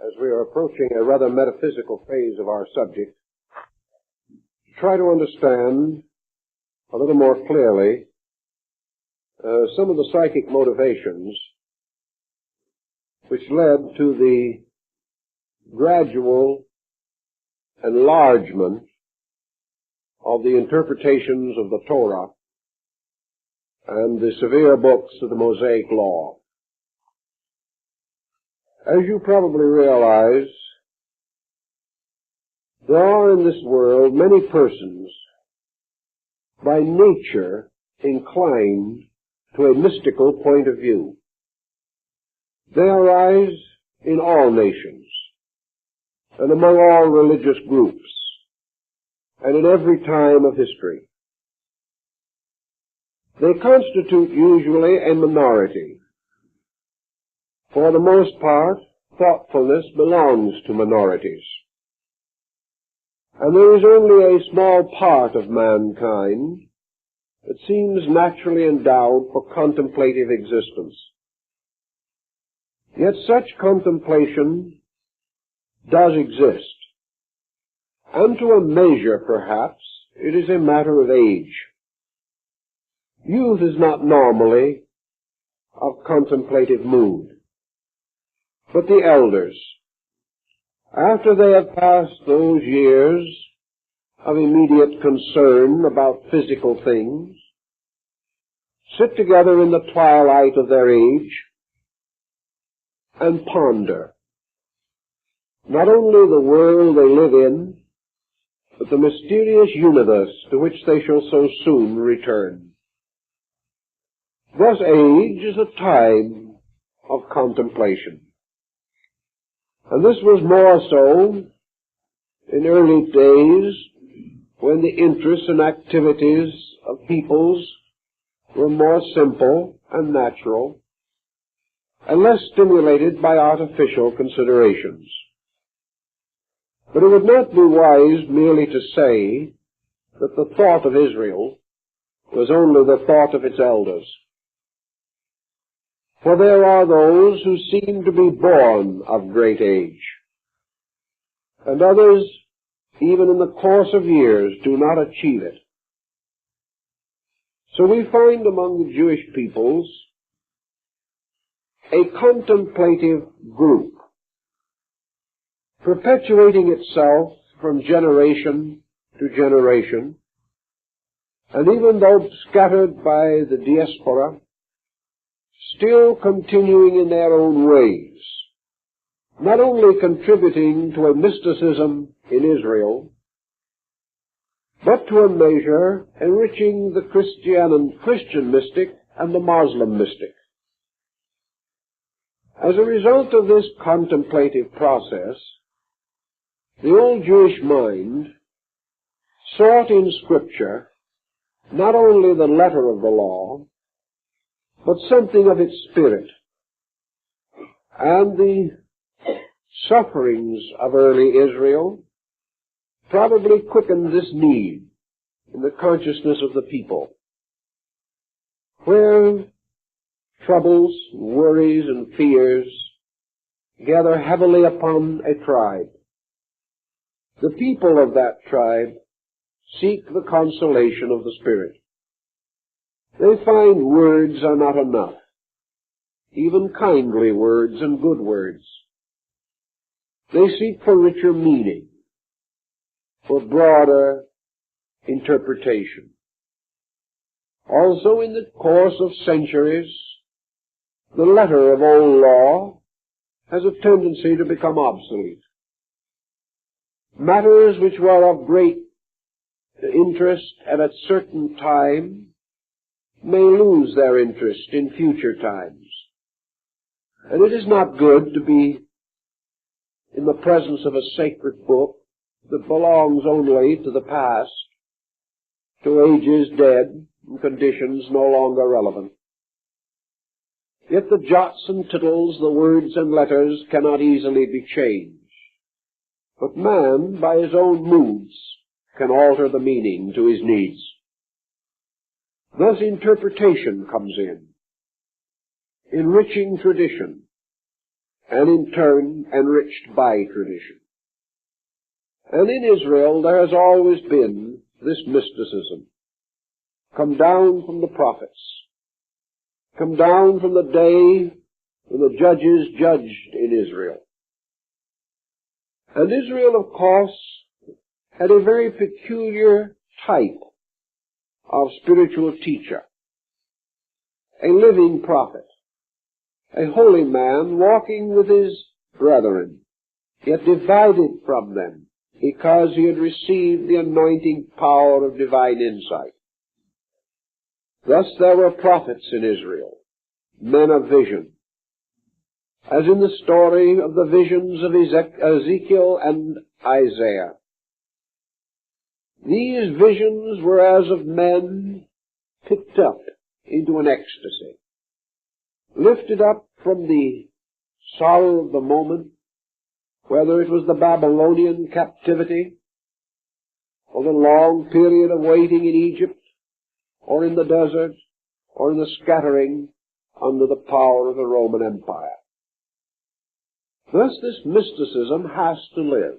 as we are approaching a rather metaphysical phase of our subject, to try to understand a little more clearly some of the psychic motivations which led to the gradual enlargement of the interpretations of the Torah and the severe books of the Mosaic Law. As you probably realize, there are in this world many persons by nature inclined to a mystical point of view. They arise in all nations and among all religious groups and in every time of history. They constitute usually a minority. For the most part, thoughtfulness belongs to minorities. And there is only a small part of mankind that seems naturally endowed for contemplative existence. Yet such contemplation does exist. And to a measure, perhaps, it is a matter of age. Youth is not normally of contemplative mood, but the elders, after they have passed those years of immediate concern about physical things, sit together in the twilight of their age and ponder not only the world they live in, but the mysterious universe to which they shall so soon return. Thus age is a time of contemplation. And this was more so in early days when the interests and activities of peoples were more simple and natural and less stimulated by artificial considerations. But it would not be wise merely to say that the thought of Israel was only the thought of its elders. For there are those who seem to be born of great age, and others, even in the course of years, do not achieve it. So we find among the Jewish peoples a contemplative group, perpetuating itself from generation to generation, and even though scattered by the diaspora, still continuing in their own ways, not only contributing to a mysticism in Israel, but to a measure enriching the Christian mystic and the Muslim mystic. As a result of this contemplative process, the old Jewish mind sought in Scripture not only the letter of the law, but something of its spirit. And the sufferings of early Israel probably quickened this need in the consciousness of the people, where troubles, worries, and fears gather heavily upon a tribe. The people of that tribe seek the consolation of the Spirit. They find words are not enough, even kindly words and good words. They seek for richer meaning, for broader interpretation. Also, in the course of centuries, the letter of old law has a tendency to become obsolete. Matters which were of great interest at a certain time may lose their interest in future times. And it is not good to be in the presence of a sacred book that belongs only to the past, to ages dead and conditions no longer relevant. Yet the jots and tittles, the words and letters cannot easily be changed. But man, by his own moods, can alter the meaning to his needs. Thus interpretation comes in, enriching tradition, and in turn enriched by tradition. And in Israel there has always been this mysticism, come down from the prophets, come down from the day when the judges judged in Israel. And Israel, of course, had a very peculiar type of spiritual teacher, a living prophet, a holy man walking with his brethren, yet divided from them because he had received the anointing power of divine insight. Thus there were prophets in Israel, men of vision, as in the story of the visions of Ezekiel and Isaiah. These visions were as of men picked up into an ecstasy, lifted up from the sorrow of the moment, whether it was the Babylonian captivity, or the long period of waiting in Egypt, or in the desert, or in the scattering under the power of the Roman Empire. Thus this mysticism has to live.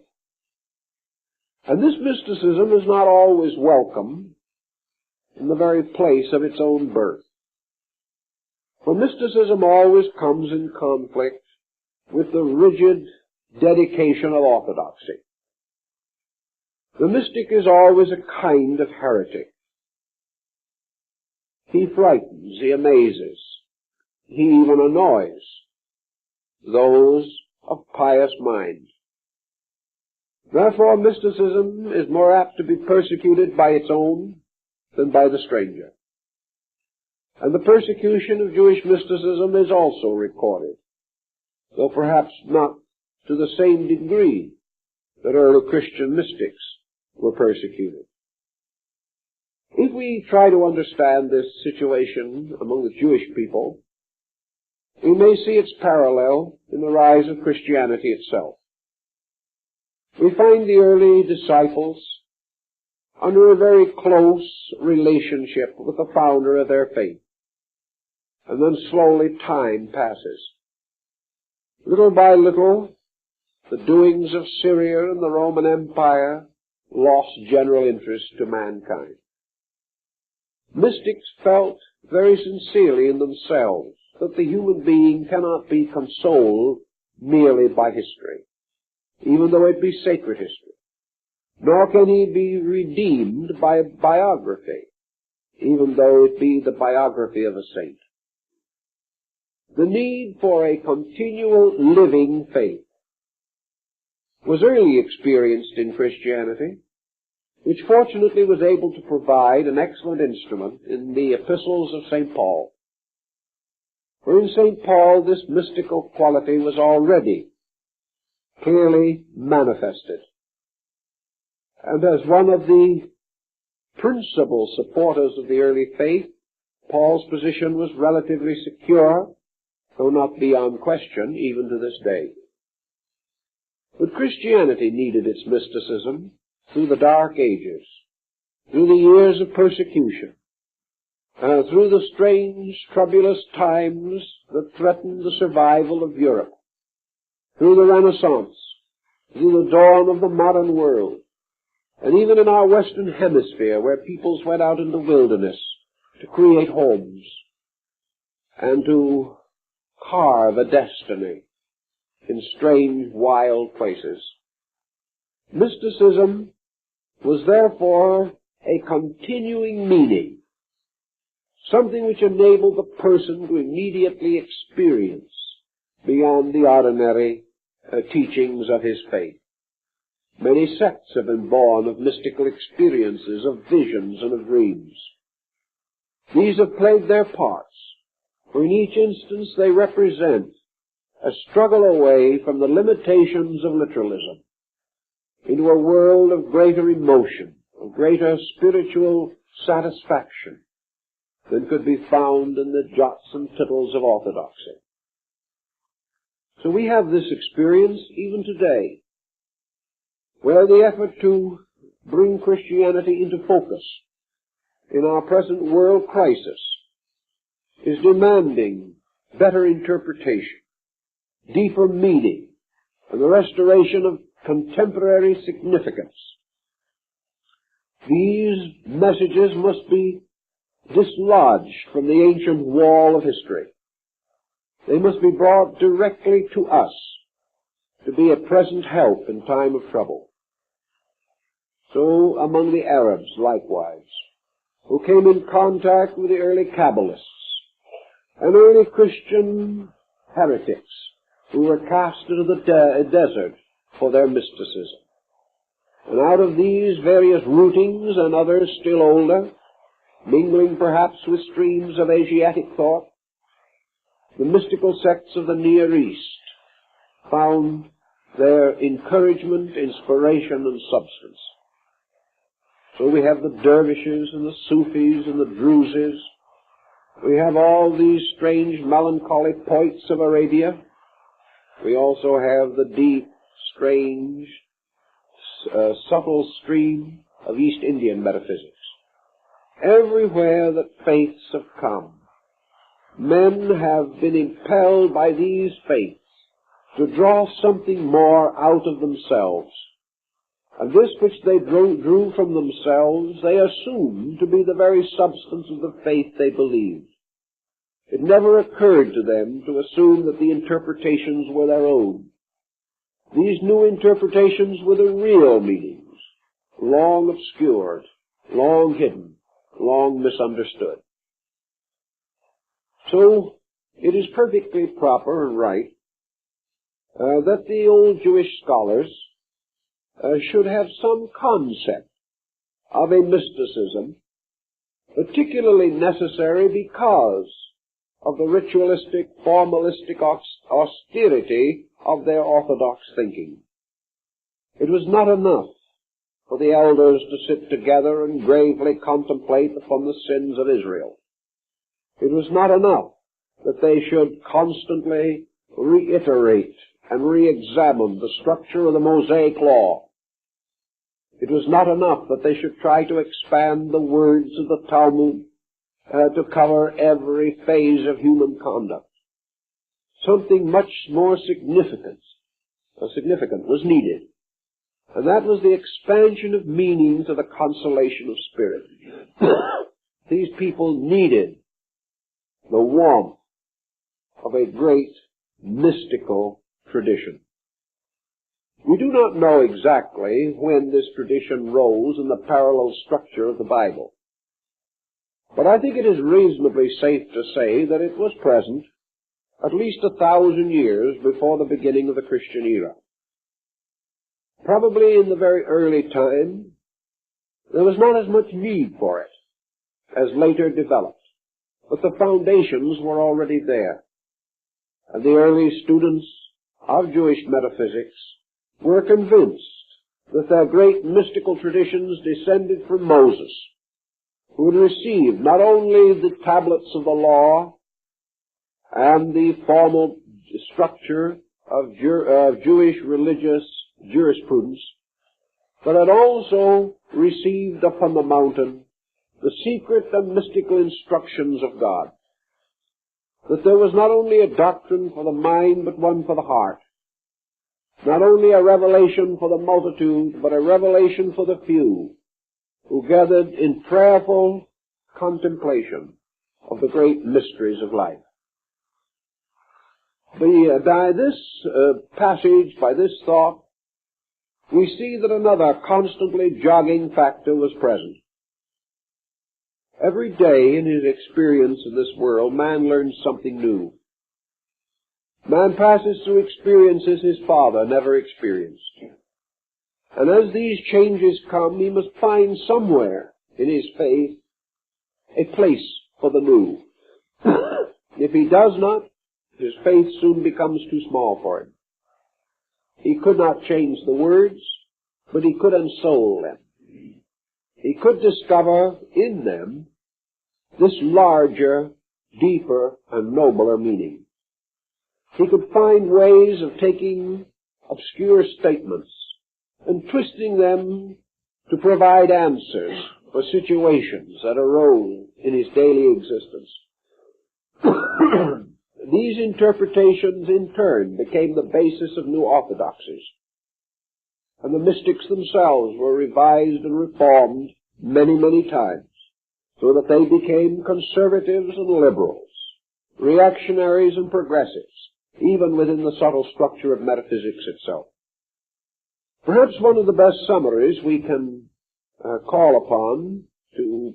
And this mysticism is not always welcome in the very place of its own birth. For mysticism always comes in conflict with the rigid dedication of orthodoxy. The mystic is always a kind of heretic. He frightens, he amazes, he even annoys those of pious mind. Therefore, mysticism is more apt to be persecuted by its own than by the stranger. And the persecution of Jewish mysticism is also recorded, though perhaps not to the same degree that early Christian mystics were persecuted. If we try to understand this situation among the Jewish people, we may see its parallel in the rise of Christianity itself. We find the early disciples under a very close relationship with the founder of their faith. And then slowly time passes. Little by little, the doings of Syria and the Roman Empire lost general interest to mankind. Mystics felt very sincerely in themselves that the human being cannot be consoled merely by history, even though it be sacred history. Nor can he be redeemed by biography, even though it be the biography of a saint. The need for a continual living faith was early experienced in Christianity, which fortunately was able to provide an excellent instrument in the epistles of St. Paul. For in St. Paul this mystical quality was already clearly manifested. And as one of the principal supporters of the early faith, Paul's position was relatively secure, though not beyond question, even to this day. But Christianity needed its mysticism through the Dark Ages, through the years of persecution, through the strange, troublous times that threatened the survival of Europe, through the Renaissance, through the dawn of the modern world, and even in our Western Hemisphere, where peoples went out in the wilderness to create homes and to carve a destiny in strange, wild places. Mysticism was therefore a continuing meaning, something which enabled the person to immediately experience beyond the ordinary teachings of his faith. Many sects have been born of mystical experiences, of visions and of dreams. These have played their parts, for in each instance they represent a struggle away from the limitations of literalism into a world of greater emotion, of greater spiritual satisfaction than could be found in the jots and tittles of orthodoxy. So we have this experience even today, where the effort to bring Christianity into focus in our present world crisis is demanding better interpretation, deeper meaning and the restoration of contemporary significance. These messages must be dislodged from the ancient wall of history. They must be brought directly to us to be a present help in time of trouble. So among the Arabs, likewise, who came in contact with the early Qabbalists and early Christian heretics who were cast into the desert for their mysticism. And out of these various rootings and others still older, mingling perhaps with streams of Asiatic thought, the mystical sects of the Near East found their encouragement, inspiration, and substance. So we have the dervishes and the Sufis and the Druzes. We have all these strange, melancholy poets of Arabia. We also have the deep, strange, subtle stream of East Indian metaphysics. Everywhere that faiths have come, men have been impelled by these faiths to draw something more out of themselves. And this which they drew from themselves, they assumed to be the very substance of the faith they believed. It never occurred to them to assume that the interpretations were their own. These new interpretations were the real meanings, long obscured, long hidden, long misunderstood. So, it is perfectly proper and right that the old Jewish scholars should have some concept of a mysticism, particularly necessary because of the ritualistic, formalistic austerity of their orthodox thinking. It was not enough for the elders to sit together and gravely contemplate upon the sins of Israel. It was not enough that they should constantly reiterate and re-examine the structure of the Mosaic Law. It was not enough that they should try to expand the words of the Talmud to cover every phase of human conduct. Something much more significant was needed, and that was the expansion of meaning to the consolation of spirit. These people needed the warmth of a great mystical tradition. We do not know exactly when this tradition rose in the parallel structure of the Bible, but I think it is reasonably safe to say that it was present at least 1,000 years before the beginning of the Christian era. Probably in the very early time, there was not as much need for it as later developed, but the foundations were already there, and the early students of Jewish metaphysics were convinced that their great mystical traditions descended from Moses, who had received not only the tablets of the law and the formal structure of Jewish religious jurisprudence, but had also received upon the mountain the secret and mystical instructions of God. That there was not only a doctrine for the mind, but one for the heart. Not only a revelation for the multitude, but a revelation for the few, who gathered in prayerful contemplation of the great mysteries of life. By this passage, by this thought, we see that another constantly jogging factor was present. Every day in his experience of this world, man learns something new. Man passes through experiences his father never experienced. And as these changes come, he must find somewhere in his faith a place for the new. If he does not, his faith soon becomes too small for him. He could not change the words, but he could ensoul them. He could discover in them this larger, deeper, and nobler meaning. He could find ways of taking obscure statements and twisting them to provide answers for situations that arose in his daily existence. these interpretations in turn became the basis of new orthodoxies, and the mystics themselves were revised and reformed many, many times, so that they became conservatives and liberals, reactionaries and progressives, even within the subtle structure of metaphysics itself. Perhaps one of the best summaries we can call upon to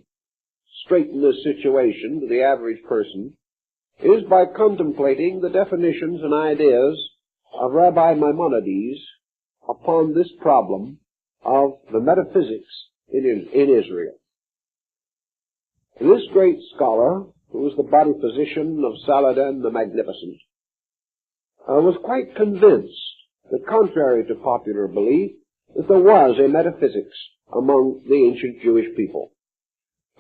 straighten this situation to the average person is by contemplating the definitions and ideas of Rabbi Maimonides upon this problem of the metaphysics in Israel. This great scholar, who was the body physician of Saladin the Magnificent, was quite convinced that, contrary to popular belief, that there was a metaphysics among the ancient Jewish people,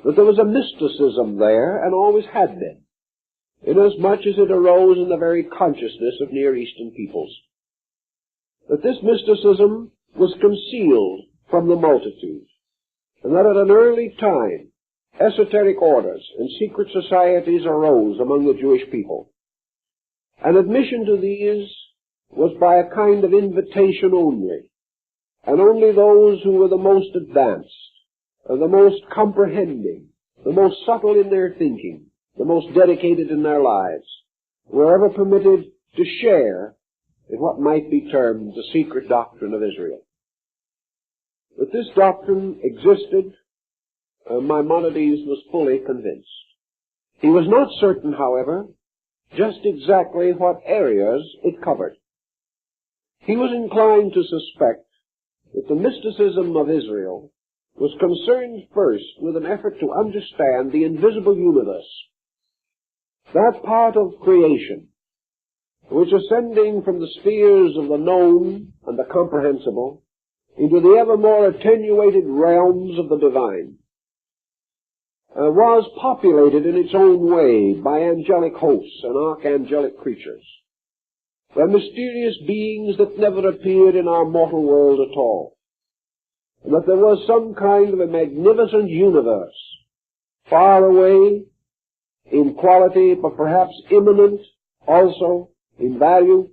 that there was a mysticism there and always had been, inasmuch as it arose in the very consciousness of Near Eastern peoples, that this mysticism was concealed from the multitude, and that at an early time esoteric orders and secret societies arose among the Jewish people, and admission to these was by a kind of invitation only, and only those who were the most advanced, the most comprehending, the most subtle in their thinking, the most dedicated in their lives, were ever permitted to share in what might be termed the secret doctrine of Israel. That this doctrine existed, Maimonides was fully convinced. He was not certain, however, just exactly what areas it covered. He was inclined to suspect that the mysticism of Israel was concerned first with an effort to understand the invisible universe, that part of creation which, ascending from the spheres of the known and the comprehensible into the ever more attenuated realms of the divine, was populated in its own way by angelic hosts and archangelic creatures, by mysterious beings that never appeared in our mortal world at all, and that there was some kind of a magnificent universe, far away in quality, but perhaps immanent also in value,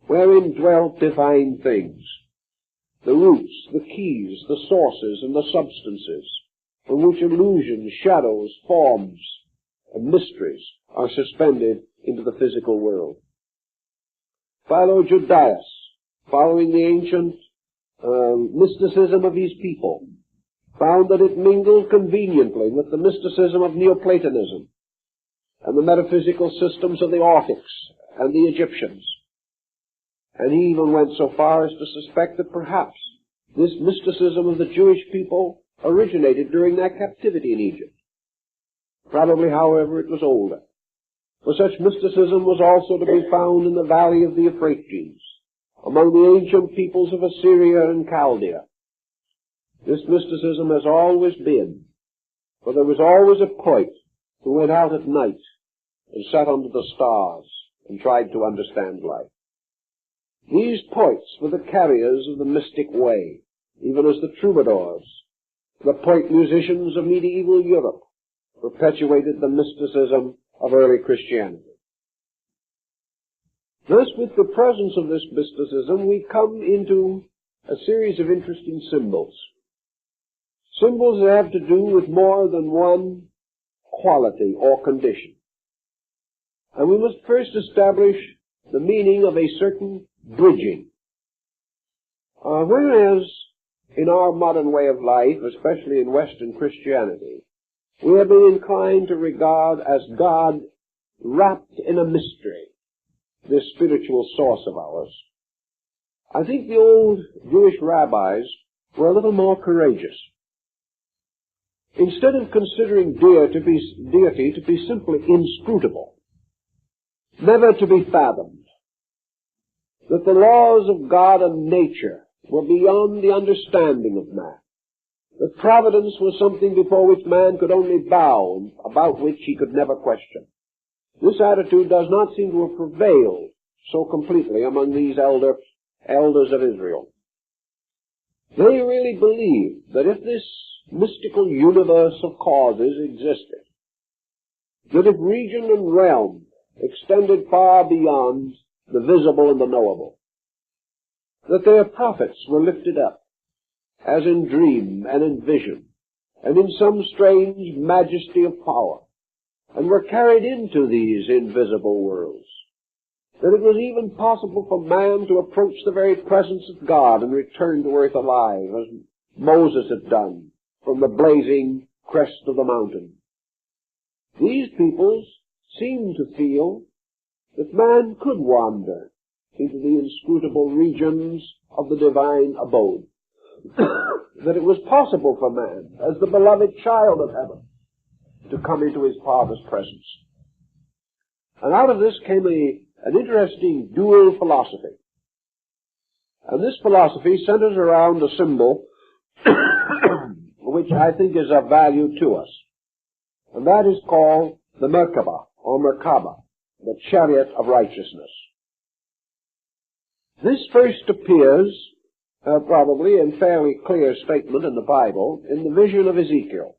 wherein dwelt divine things, the roots, the keys, the sources, and the substances, from which illusions, shadows, forms, and mysteries are suspended into the physical world. Philo-Judaeus, following the ancient mysticism of his people, found that it mingled conveniently with the mysticism of Neoplatonism and the metaphysical systems of the Orphics and the Egyptians. And he even went so far as to suspect that perhaps this mysticism of the Jewish people originated during their captivity in Egypt. Probably, however, it was older, for such mysticism was also to be found in the valley of the Euphrates, among the ancient peoples of Assyria and Chaldea. This mysticism has always been, for there was always a poet who went out at night and sat under the stars and tried to understand life. These poets were the carriers of the mystic way, even as the troubadours, the poet musicians of medieval Europe, perpetuated the mysticism of early Christianity. Thus, with the presence of this mysticism, we come into a series of interesting symbols. Symbols that have to do with more than one quality or condition. And we must first establish the meaning of a certain bridging. Whereas in our modern way of life, especially in Western Christianity, we have been inclined to regard as God wrapped in a mystery, this spiritual source of ours, I think the old Jewish rabbis were a little more courageous. Instead of considering deity to be simply inscrutable, never to be fathomed, that the laws of God and nature were beyond the understanding of man, that providence was something before which man could only bow and about which he could never question. This attitude does not seem to have prevailed so completely among these elders of Israel. They really believed that if this mystical universe of causes existed, that if region and realm extended far beyond the visible and the knowable. That their prophets were lifted up, as in dream and in vision, and in some strange majesty of power, and were carried into these invisible worlds. That it was even possible for man to approach the very presence of God and return to earth alive, as Moses had done from the blazing crest of the mountain. These peoples seemed to feel that man could wander into the inscrutable regions of the divine abode. That it was possible for man, as the beloved child of heaven, to come into his Father's presence. And out of this came an interesting dual philosophy. And this philosophy centers around a symbol which I think is of value to us. And that is called the Merkabah, or Merkabah, the chariot of righteousness. This first appears, probably in fairly clear statement in the Bible, in the vision of Ezekiel.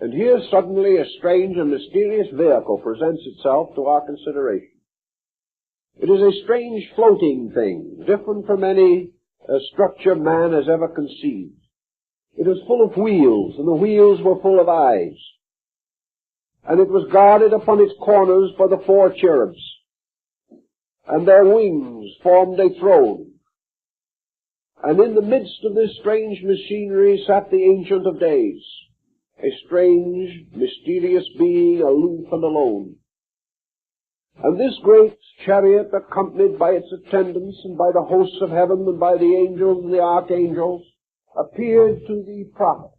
And here suddenly a strange and mysterious vehicle presents itself to our consideration. It is a strange floating thing, different from any structure man has ever conceived. It is full of wheels, and the wheels were full of eyes. And it was guarded upon its corners by the 4 cherubs, and their wings formed a throne. And in the midst of this strange machinery sat the Ancient of Days, a strange, mysterious being, aloof and alone. And this great chariot, accompanied by its attendants and by the hosts of heaven and by the angels and the archangels, appeared to the prophet.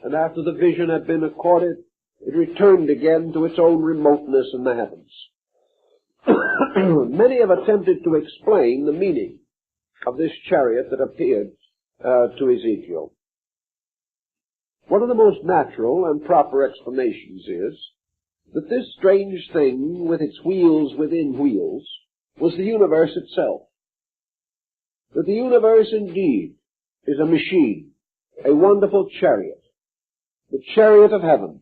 And after the vision had been accorded, it returned again to its own remoteness in the heavens. Many have attempted to explain the meaning of this chariot that appeared to Ezekiel. One of the most natural and proper explanations is that this strange thing with its wheels within wheels was the universe itself. That the universe indeed is a machine, a wonderful chariot, the chariot of heaven.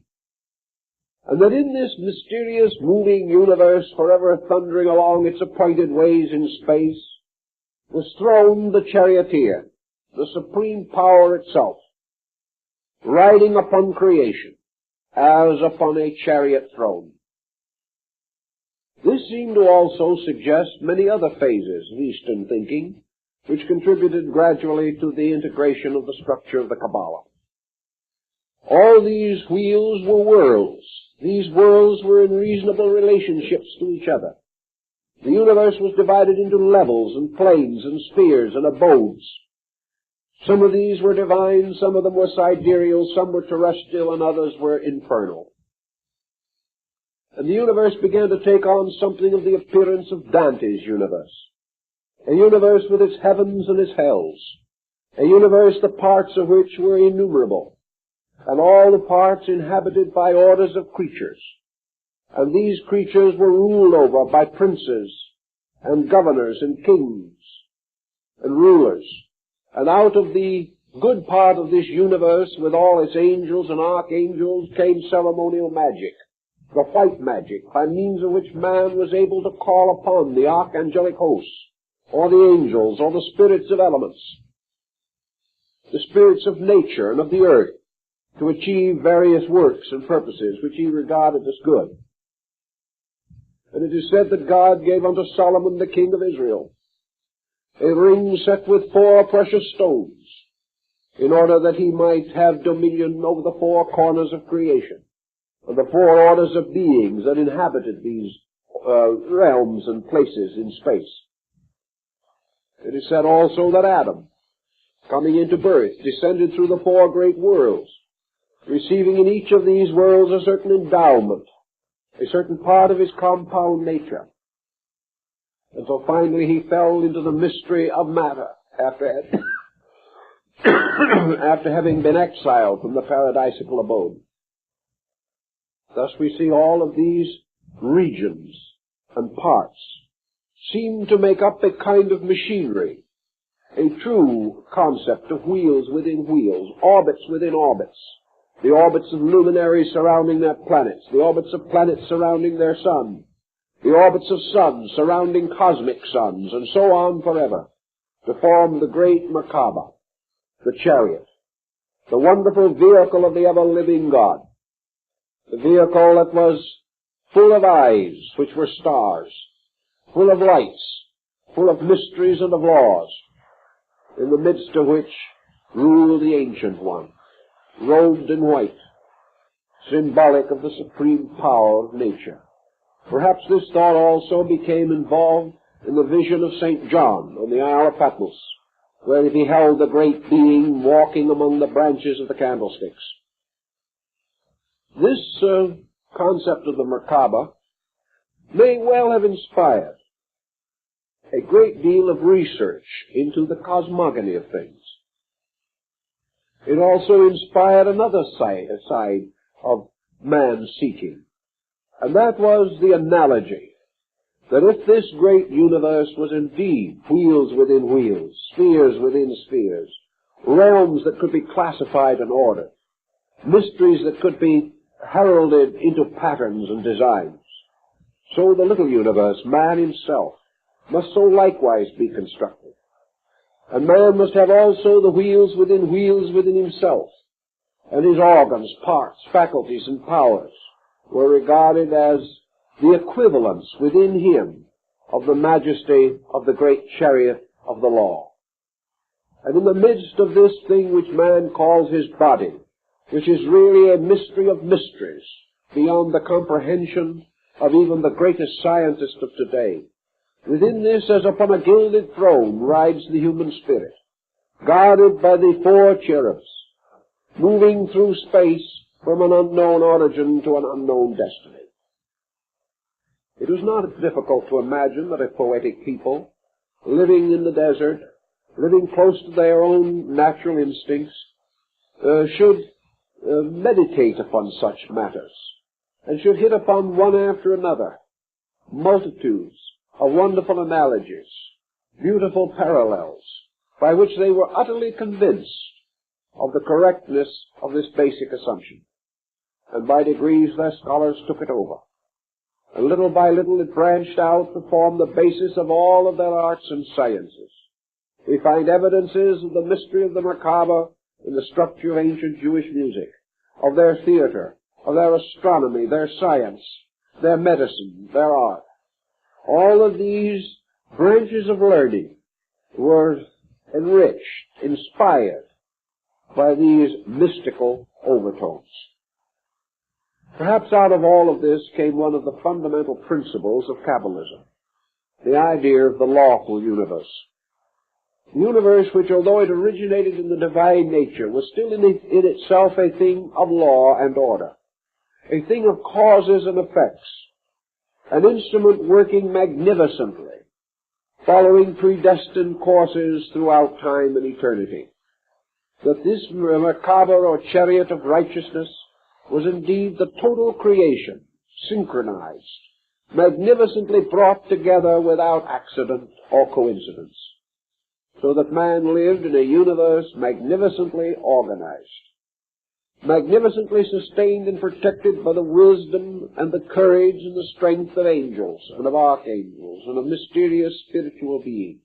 And that in this mysterious moving universe, forever thundering along its appointed ways in space, was throned the charioteer, the supreme power itself, riding upon creation as upon a chariot throne. This seemed to also suggest many other phases of Eastern thinking, which contributed gradually to the integration of the structure of the Kabbalah. All these wheels were worlds. These worlds were in reasonable relationships to each other. The universe was divided into levels and planes and spheres and abodes. Some of these were divine, some of them were sidereal, some were terrestrial, and others were infernal. And the universe began to take on something of the appearance of Dante's universe. A universe with its heavens and its hells. A universe the parts of which were innumerable, and all the parts inhabited by orders of creatures. And these creatures were ruled over by princes and governors and kings and rulers. And out of the good part of this universe, with all its angels and archangels, came ceremonial magic, the white magic, by means of which man was able to call upon the archangelic hosts, or the angels, or the spirits of elements, the spirits of nature and of the earth, to achieve various works and purposes which he regarded as good. And it is said that God gave unto Solomon, the king of Israel, a ring set with 4 precious stones, in order that he might have dominion over the 4 corners of creation, and the 4 orders of beings that inhabited these realms and places in space. It is said also that Adam, coming into birth, descended through the 4 great worlds, receiving in each of these worlds a certain endowment, a certain part of his compound nature. And so finally he fell into the mystery of matter after having been exiled from the paradisical abode. Thus we see all of these regions and parts seem to make up a kind of machinery, a true concept of wheels within wheels, orbits within orbits, the orbits of luminaries surrounding their planets, the orbits of planets surrounding their sun, the orbits of suns surrounding cosmic suns, and so on forever, to form the great Merkabah, the chariot, the wonderful vehicle of the ever-living God, the vehicle that was full of eyes, which were stars, full of lights, full of mysteries and of laws, in the midst of which ruled the Ancient One, robed in white, symbolic of the supreme power of nature. Perhaps this thought also became involved in the vision of St. John on the Isle of Patmos, where he beheld the great being walking among the branches of the candlesticks. This concept of the Merkabah may well have inspired a great deal of research into the cosmogony of things. It also inspired another side of man's seeking, and that was the analogy that if this great universe was indeed wheels within wheels, spheres within spheres, realms that could be classified and ordered, mysteries that could be heralded into patterns and designs, so the little universe, man himself, must so likewise be constructed. And man must have also the wheels within himself, and his organs, parts, faculties, and powers were regarded as the equivalence within him of the majesty of the great chariot of the law. And in the midst of this thing which man calls his body, which is really a mystery of mysteries, beyond the comprehension of even the greatest scientist of today, within this, as upon a gilded throne, rides the human spirit, guarded by the four cherubs, moving through space from an unknown origin to an unknown destiny. It was not difficult to imagine that a poetic people, living in the desert, living close to their own natural instincts, should meditate upon such matters, and should hit upon one after another multitudes of wonderful analogies, beautiful parallels, by which they were utterly convinced of the correctness of this basic assumption. And by degrees their scholars took it over. And little by little it branched out to form the basis of all of their arts and sciences. We find evidences of the mystery of the Merkabah in the structure of ancient Jewish music, of their theater, of their astronomy, their science, their medicine, their art. All of these branches of learning were enriched, inspired by these mystical overtones. Perhaps out of all of this came one of the fundamental principles of Kabbalism, the idea of the lawful universe. The universe which, although it originated in the divine nature, was still in itself a thing of law and order, a thing of causes and effects, an instrument working magnificently, following predestined courses throughout time and eternity. That this Merkabah or chariot of righteousness was indeed the total creation, synchronized, magnificently brought together without accident or coincidence, so that man lived in a universe magnificently organized, magnificently sustained and protected by the wisdom and the courage and the strength of angels and of archangels and of mysterious spiritual beings.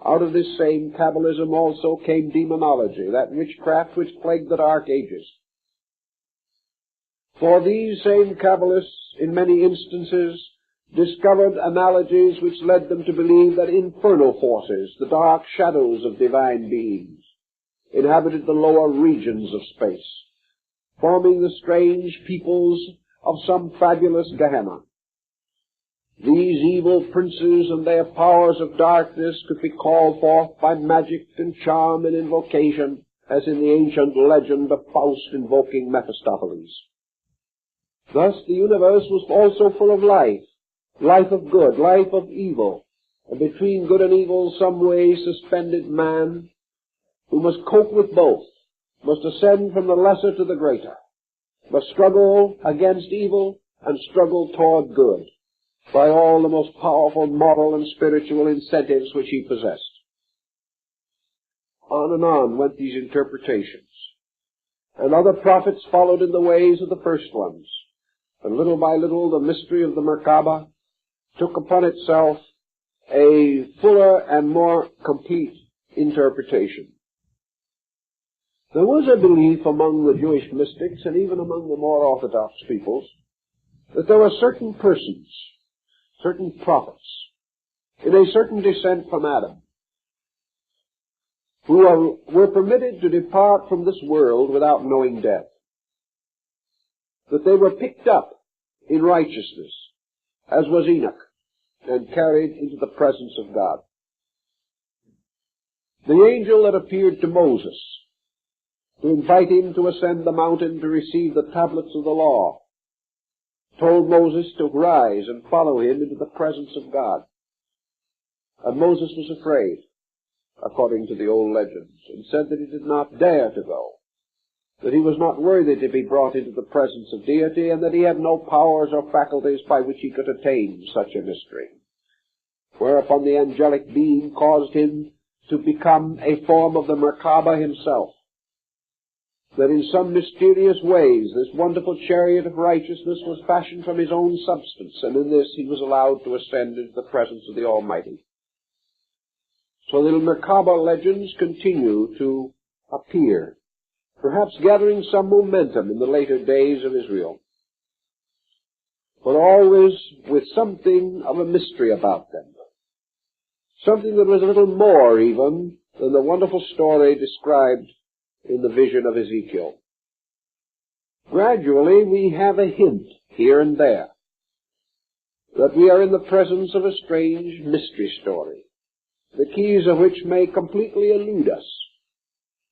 Out of this same Kabbalism also came demonology, that witchcraft which plagued the Dark Ages. For these same Kabbalists, in many instances, discovered analogies which led them to believe that infernal forces, the dark shadows of divine beings, inhabited the lower regions of space, forming the strange peoples of some fabulous Gehenna. These evil princes and their powers of darkness could be called forth by magic and charm and invocation, as in the ancient legend of Faust invoking Mephistopheles. Thus the universe was also full of life, life of good, life of evil, and between good and evil some way suspended man, who must cope with both, must ascend from the lesser to the greater, must struggle against evil and struggle toward good, by all the most powerful moral and spiritual incentives which he possessed. On and on went these interpretations. and other prophets followed in the ways of the first ones. And little by little, the mystery of the Merkabah took upon itself a fuller and more complete interpretation. There was a belief among the Jewish mystics, and even among the more orthodox peoples, that there were certain persons, certain prophets, in a certain descent from Adam, who were permitted to depart from this world without knowing death. That they were picked up in righteousness, as was Enoch, and carried into the presence of God. The angel that appeared to Moses to invite him to ascend the mountain to receive the tablets of the law told Moses to rise and follow him into the presence of God. And Moses was afraid, according to the old legends, and said that he did not dare to go, that he was not worthy to be brought into the presence of deity, and that he had no powers or faculties by which he could attain such a mystery. Whereupon the angelic being caused him to become a form of the Merkabah himself, that in some mysterious ways this wonderful chariot of righteousness was fashioned from his own substance, and in this he was allowed to ascend into the presence of the Almighty. So the Merkabah legends continue to appear, perhaps gathering some momentum in the later days of Israel, but always with something of a mystery about them, something that was a little more even than the wonderful story described in the vision of Ezekiel. Gradually we have a hint here and there that we are in the presence of a strange mystery story, the keys of which may completely elude us,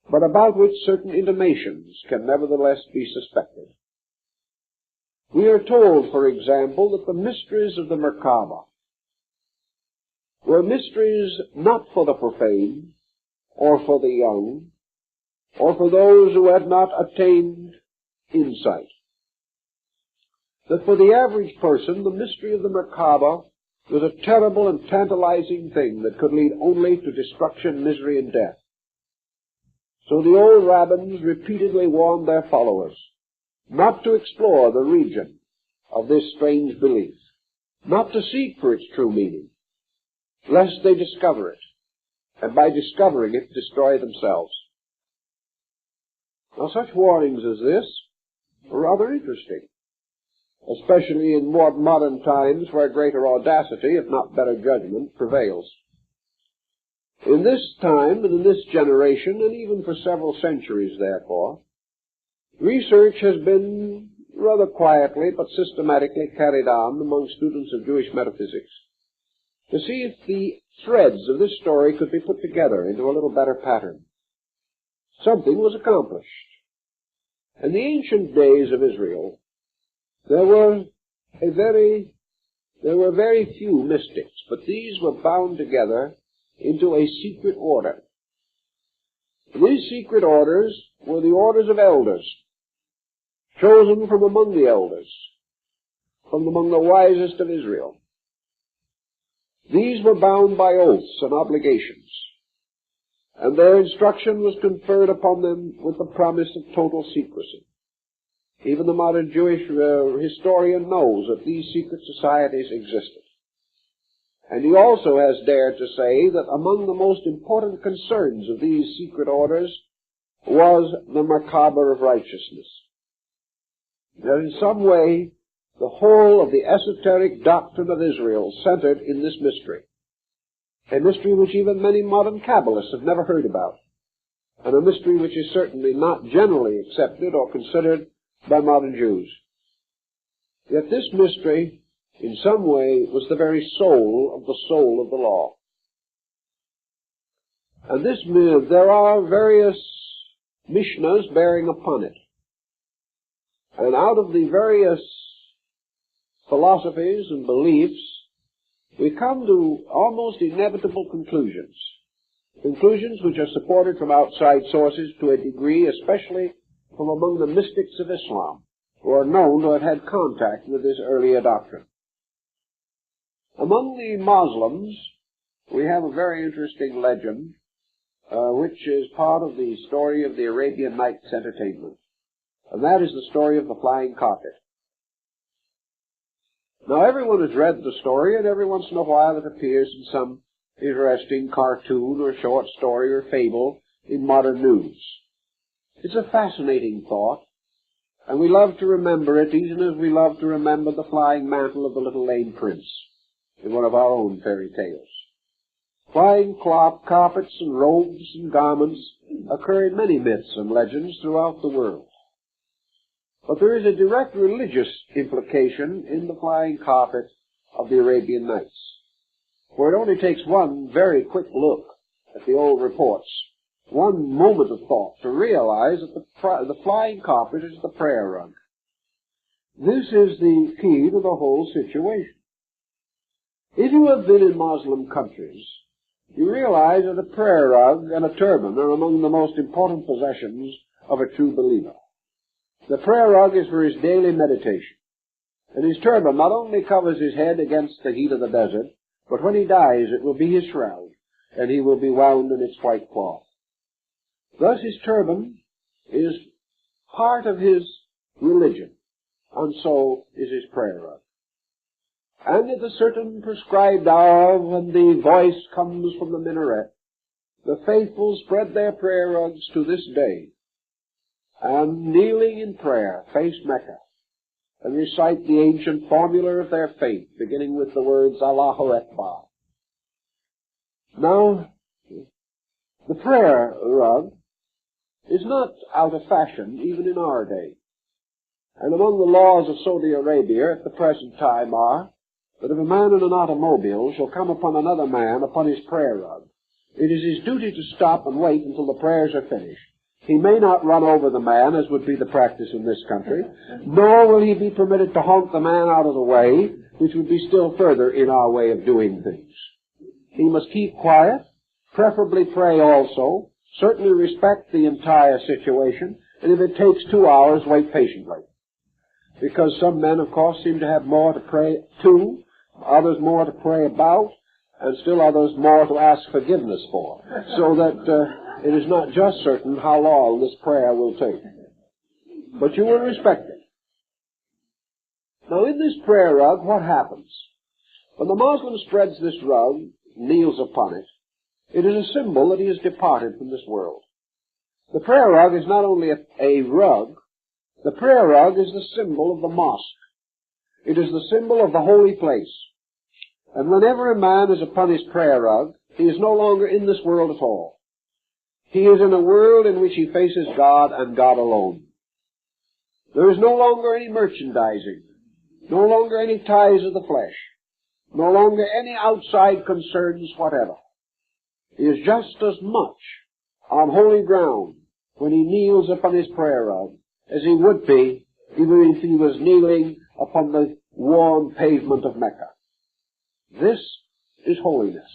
but about which certain intimations can nevertheless be suspected. We are told, for example, that the mysteries of the Merkabah were mysteries not for the profane, or for the young, or for those who had not attained insight. That for the average person, the mystery of the Merkabah was a terrible and tantalizing thing that could lead only to destruction, misery, and death. So the old rabbins repeatedly warned their followers not to explore the region of this strange belief, not to seek for its true meaning, lest they discover it, and by discovering it, destroy themselves. Now, such warnings as this are rather interesting, especially in more modern times where greater audacity, if not better judgment, prevails. In this time and in this generation, and even for several centuries, therefore, research has been rather quietly but systematically carried on among students of Jewish metaphysics to see if the threads of this story could be put together into a little better pattern. Something was accomplished. In the ancient days of Israel, there were very few mystics, but these were bound together into a secret order. These secret orders were the orders of elders, chosen from among the elders, from among the wisest of Israel. These were bound by oaths and obligations, and their instruction was conferred upon them with the promise of total secrecy. Even the modern Jewish historian knows that these secret societies existed. And he also has dared to say that among the most important concerns of these secret orders was the Merkabah of righteousness. That in some way, the whole of the esoteric doctrine of Israel centered in this mystery. A mystery which even many modern Qabbalists have never heard about, and a mystery which is certainly not generally accepted or considered by modern Jews. Yet this mystery, in some way, was the very soul of the law. And there are various Mishnahs bearing upon it. And out of the various philosophies and beliefs, we come to almost inevitable conclusions. Conclusions which are supported from outside sources to a degree, especially from among the mystics of Islam, who are known to have had contact with this earlier doctrine. Among the Muslims, we have a very interesting legend, which is part of the story of the Arabian Nights Entertainment. And that is the story of the flying carpet. Now everyone has read the story, and every once in a while it appears in some interesting cartoon or short story or fable in modern news. It's a fascinating thought, and we love to remember it even as we love to remember the flying mantle of the little lame prince in one of our own fairy tales. Flying carpets and robes and garments occur in many myths and legends throughout the world. But there is a direct religious implication in the flying carpet of the Arabian Nights, for it only takes one very quick look at the old reports, one moment of thought, to realize that the flying carpet is the prayer rug. This is the key to the whole situation. If you have been in Muslim countries, you realize that a prayer rug and a turban are among the most important possessions of a true believer. The prayer rug is for his daily meditation, and his turban not only covers his head against the heat of the desert, but when he dies it will be his shroud, and he will be wound in its white cloth. Thus his turban is part of his religion, and so is his prayer rug. And at a certain prescribed hour, when the voice comes from the minaret, the faithful spread their prayer rugs to this day, and kneeling in prayer, face Mecca, and recite the ancient formula of their faith, beginning with the words Allahu Akbar. Now, the prayer rug is not out of fashion even in our day. And among the laws of Saudi Arabia at the present time are that if a man in an automobile shall come upon another man upon his prayer rug, it is his duty to stop and wait until the prayers are finished. He may not run over the man, as would be the practice in this country, nor will he be permitted to honk the man out of the way, which would be still further in our way of doing things. He must keep quiet, preferably pray also, certainly respect the entire situation, and if it takes 2 hours, wait patiently. Because some men, of course, seem to have more to pray to, others more to pray about, and still others more to ask forgiveness for, so that it is not just certain how long this prayer will take. But you will respect it. Now, in this prayer rug, what happens? When the Muslim spreads this rug, kneels upon it, it is a symbol that he has departed from this world. The prayer rug is not only a rug, the prayer rug is the symbol of the mosque. It is the symbol of the holy place. And whenever a man is upon his prayer rug, he is no longer in this world at all. He is in a world in which he faces God and God alone. There is no longer any merchandising, no longer any ties of the flesh, no longer any outside concerns whatever. He is just as much on holy ground when he kneels upon his prayer rug as he would be even if he was kneeling upon the warm pavement of Mecca. This is holiness.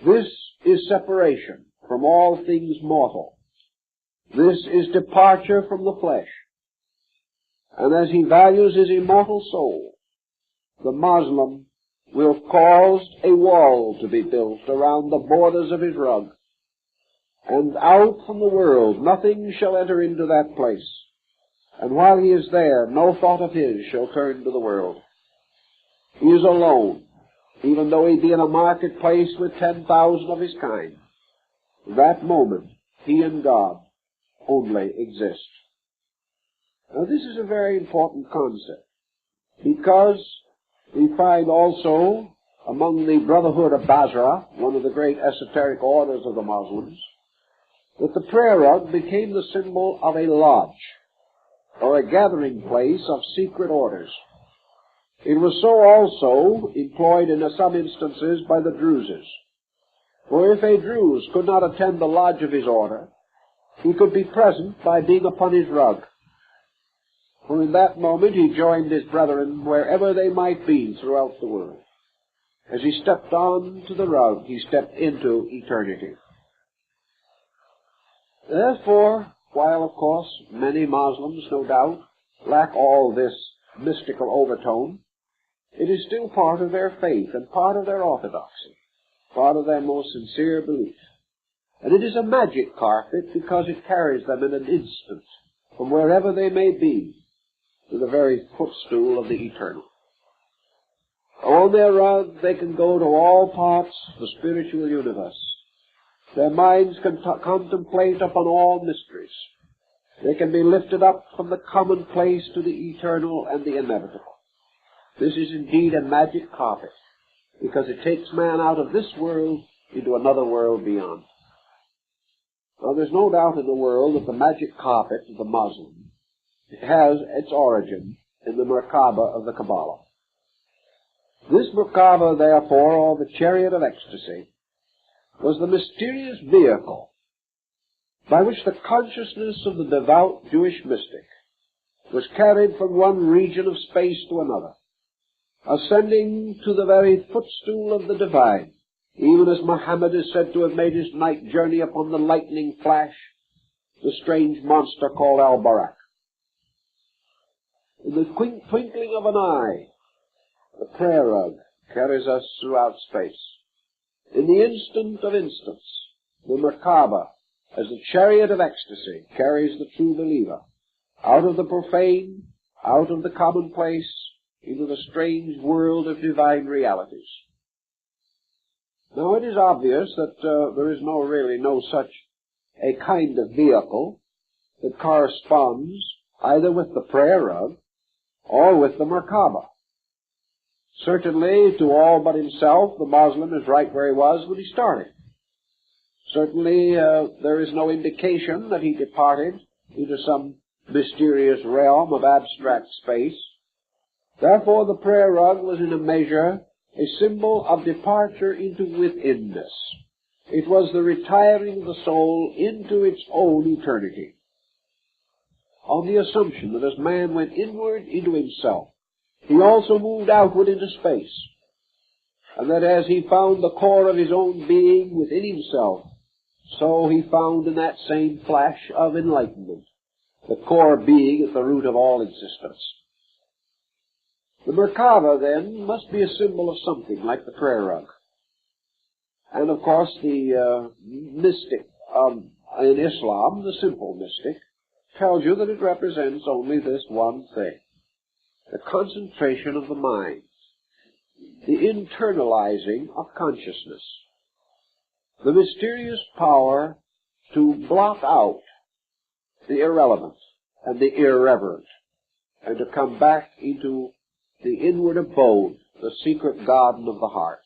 This is separation from all things mortal. This is departure from the flesh. And as he values his immortal soul, the Muslim will cause a wall to be built around the borders of his rug, and out from the world nothing shall enter into that place. And while he is there, no thought of his shall turn to the world. He is alone, even though he be in a marketplace with 10,000 of his kind. That moment, he and God only exist. Now, this is a very important concept, because we find also among the Brotherhood of Basra, one of the great esoteric orders of the Muslims, that the prayer rug became the symbol of a lodge, or a gathering place of secret orders. It was so also employed in some instances by the Druses. For if a Druse could not attend the lodge of his order, he could be present by being upon his rug. For in that moment he joined his brethren wherever they might be throughout the world. As he stepped on to the rug, he stepped into eternity. Therefore, while of course many Muslims, no doubt, lack all this mystical overtone, it is still part of their faith and part of their orthodoxy, part of their most sincere belief. And it is a magic carpet because it carries them in an instant from wherever they may be, to the very footstool of the eternal. On their rug, they can go to all parts of the spiritual universe. Their minds can contemplate upon all mysteries. They can be lifted up from the commonplace to the eternal and the inevitable. This is indeed a magic carpet, because it takes man out of this world into another world beyond. Now, there's no doubt in the world that the magic carpet of the Muslim has its origin in the Merkabah of the Kabbalah. This Merkabah, therefore, or the chariot of ecstasy, was the mysterious vehicle by which the consciousness of the devout Jewish mystic was carried from one region of space to another, ascending to the very footstool of the divine, even as Muhammad is said to have made his night journey upon the lightning flash, the strange monster called Al-Barak. In the twinkling of an eye, the prayer rug carries us throughout space. In the instant of instants, the Merkabah, as the chariot of ecstasy, carries the true believer out of the profane, out of the commonplace, into the strange world of divine realities. Now, it is obvious that there is no such a kind of vehicle that corresponds either with the prayer rug or with the Merkabah. Certainly, to all but himself, the Muslim is right where he was when he started. Certainly, there is no indication that he departed into some mysterious realm of abstract space. Therefore, the prayer rug was in a measure a symbol of departure into withinness. It was the retiring of the soul into its own eternity, on the assumption that as man went inward into himself, he also moved outward into space, and that as he found the core of his own being within himself, so he found in that same flash of enlightenment the core being at the root of all existence. The Merkabah, then, must be a symbol of something like the prayer rug. And, of course, the mystic in Islam, the simple mystic, tells you that it represents only this one thing: the concentration of the mind, the internalizing of consciousness, the mysterious power to block out the irrelevant and the irreverent, and to come back into the inward abode, the secret garden of the heart.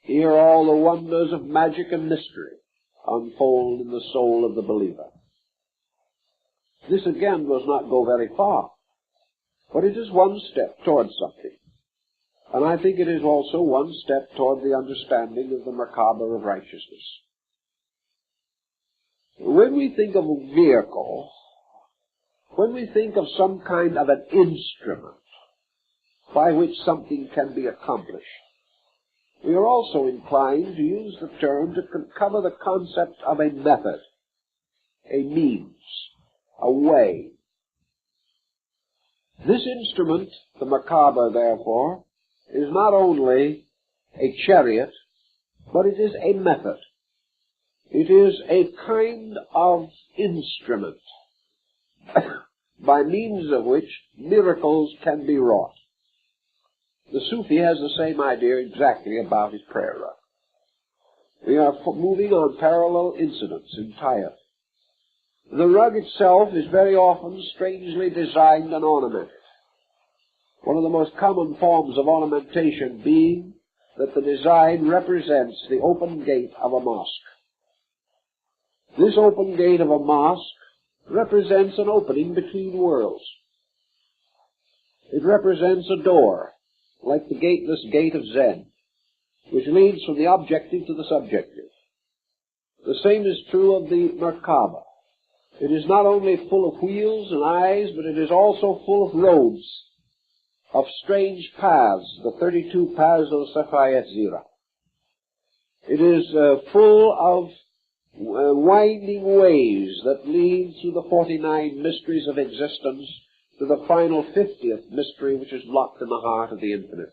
Here all the wonders of magic and mystery unfold in the soul of the believer. This again does not go very far, but it is one step towards something. And I think it is also one step toward the understanding of the Merkabah of righteousness. When we think of a vehicle, when we think of some kind of an instrument by which something can be accomplished, we are also inclined to use the term to cover the concept of a method, a means, a way. This instrument, the Merkabah, therefore, is not only a chariot, but it is a method. It is a kind of instrument by means of which miracles can be wrought. The Sufi has the same idea exactly about his prayer rug. We are moving on parallel incidents entirely. The rug itself is very often strangely designed and ornamented. One of the most common forms of ornamentation being that the design represents the open gate of a mosque. This open gate of a mosque represents an opening between worlds. It represents a door, like the gateless gate of Zen, which leads from the objective to the subjective. The same is true of the Merkabah. It is not only full of wheels and eyes, but it is also full of roads, of strange paths, the 32 paths of Safayet Zira. It is full of winding ways that lead through the 49 mysteries of existence to the final 50th mystery, which is locked in the heart of the infinite.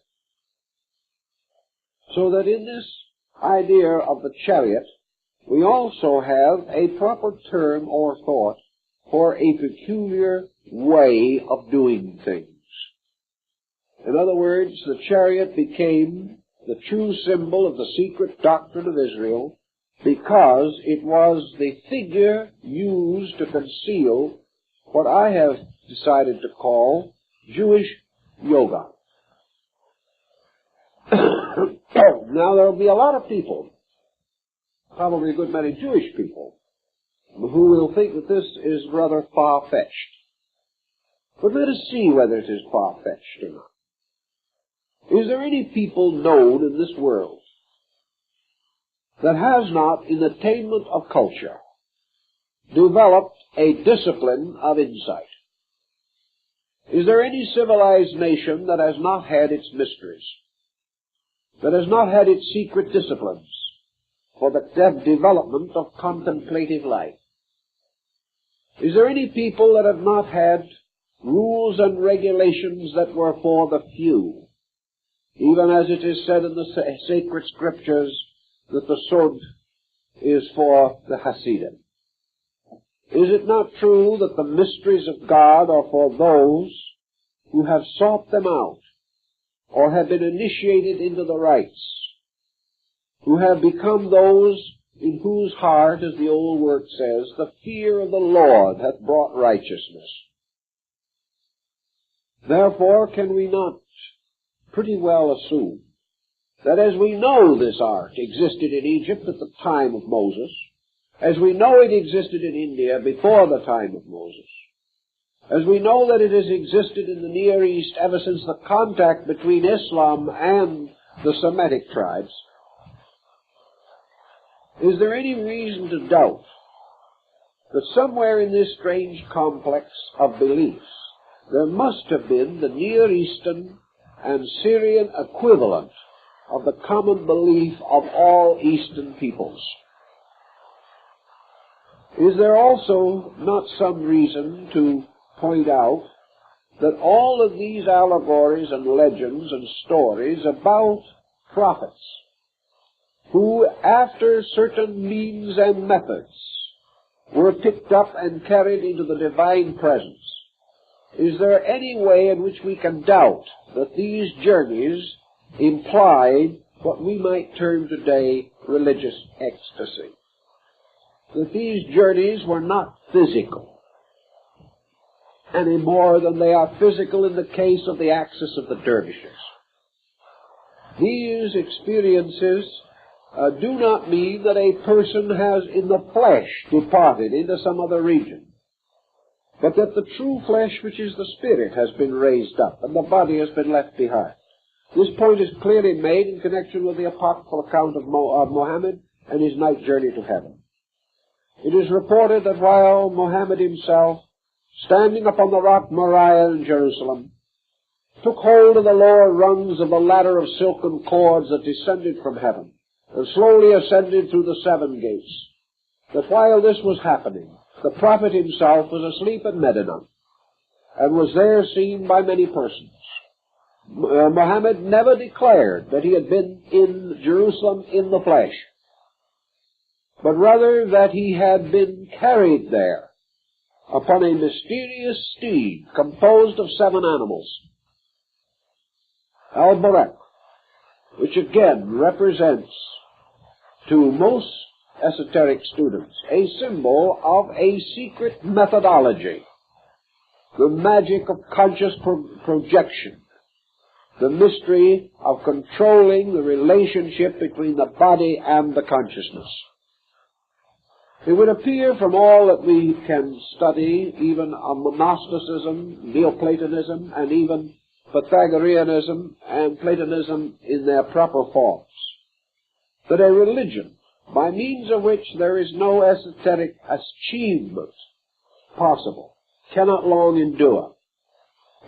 So that in this idea of the chariot, we also have a proper term or thought for a peculiar way of doing things. In other words, the chariot became the true symbol of the secret doctrine of Israel because it was the figure used to conceal what I have decided to call Jewish yoga. Now, there will be a lot of people, probably a good many Jewish people, who will think that this is rather far-fetched. But let us see whether it is far-fetched or not. Is there any people known in this world that has not, in attainment of culture, developed a discipline of insight? Is there any civilized nation that has not had its mysteries, that has not had its secret disciplines for the development of contemplative life? Is there any people that have not had rules and regulations that were for the few, even as it is said in the sacred scriptures that the Sod is for the Hasidim? Is it not true that the mysteries of God are for those who have sought them out or have been initiated into the rites, who have become those in whose heart, as the old word says, the fear of the Lord hath brought righteousness? Therefore, can we not pretty well assume that as we know this art existed in Egypt at the time of Moses, as we know it existed in India before the time of Moses, as we know that it has existed in the Near East ever since the contact between Islam and the Semitic tribes, is there any reason to doubt that somewhere in this strange complex of beliefs there must have been the Near Eastern and Syrian equivalent of the common belief of all Eastern peoples? Is there also not some reason to point out that all of these allegories and legends and stories about prophets who, after certain means and methods, were picked up and carried into the divine presence, is there any way in which we can doubt that these journeys implied what we might term today religious ecstasy? That these journeys were not physical any more than they are physical in the case of the axis of the dervishes. These experiences do not mean that a person has in the flesh departed into some other region, but that the true flesh, which is the spirit, has been raised up and the body has been left behind. This point is clearly made in connection with the apocryphal account of Muhammad and his night journey to heaven. It is reported that while Muhammad himself, standing upon the rock Moriah in Jerusalem, took hold of the lower rungs of the ladder of silken cords that descended from heaven, and slowly ascended through the 7 gates, that while this was happening, the prophet himself was asleep at Medina, and was there seen by many persons. Muhammad never declared that he had been in Jerusalem in the flesh, but rather that he had been carried there upon a mysterious steed composed of 7 animals, Al-Barak, which again represents to most esoteric students a symbol of a secret methodology, the magic of conscious projection, the mystery of controlling the relationship between the body and the consciousness. It would appear from all that we can study, even on Gnosticism, Neoplatonism, and even Pythagoreanism and Platonism in their proper forms, that a religion, by means of which there is no esoteric achievement possible, cannot long endure.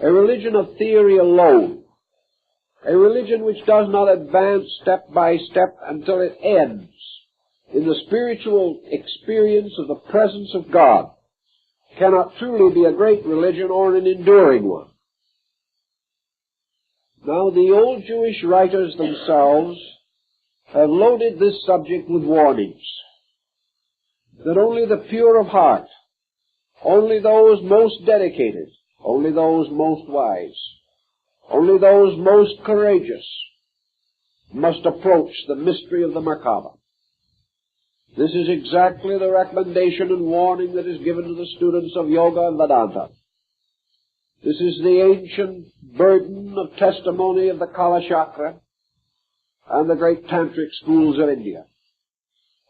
A religion of theory alone, a religion which does not advance step by step until it ends in the spiritual experience of the presence of God, cannot truly be a great religion or an enduring one. Now, the old Jewish writers themselves have loaded this subject with warnings that only the pure of heart Only those most dedicated, only those most wise, only those most courageous must approach the mystery of the Merkabah. This is exactly the recommendation and warning that is given to the students of Yoga and Vedanta. This is the ancient burden of testimony of the Kala Chakra and the great Tantric schools of India.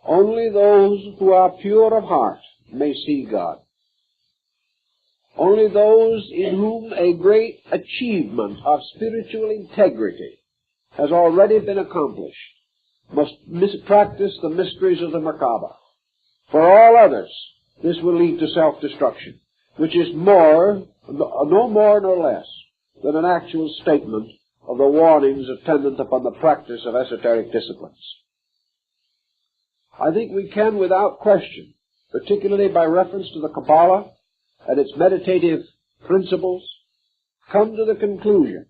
Only those who are pure of heart may see God. Only those in whom a great achievement of spiritual integrity has already been accomplished must practice the mysteries of the Merkabah. For all others, this will lead to self-destruction, which is no more nor less than an actual statement of the warnings attendant upon the practice of esoteric disciplines. I think we can, without question, particularly by reference to the Kabbalah and its meditative principles, come to the conclusion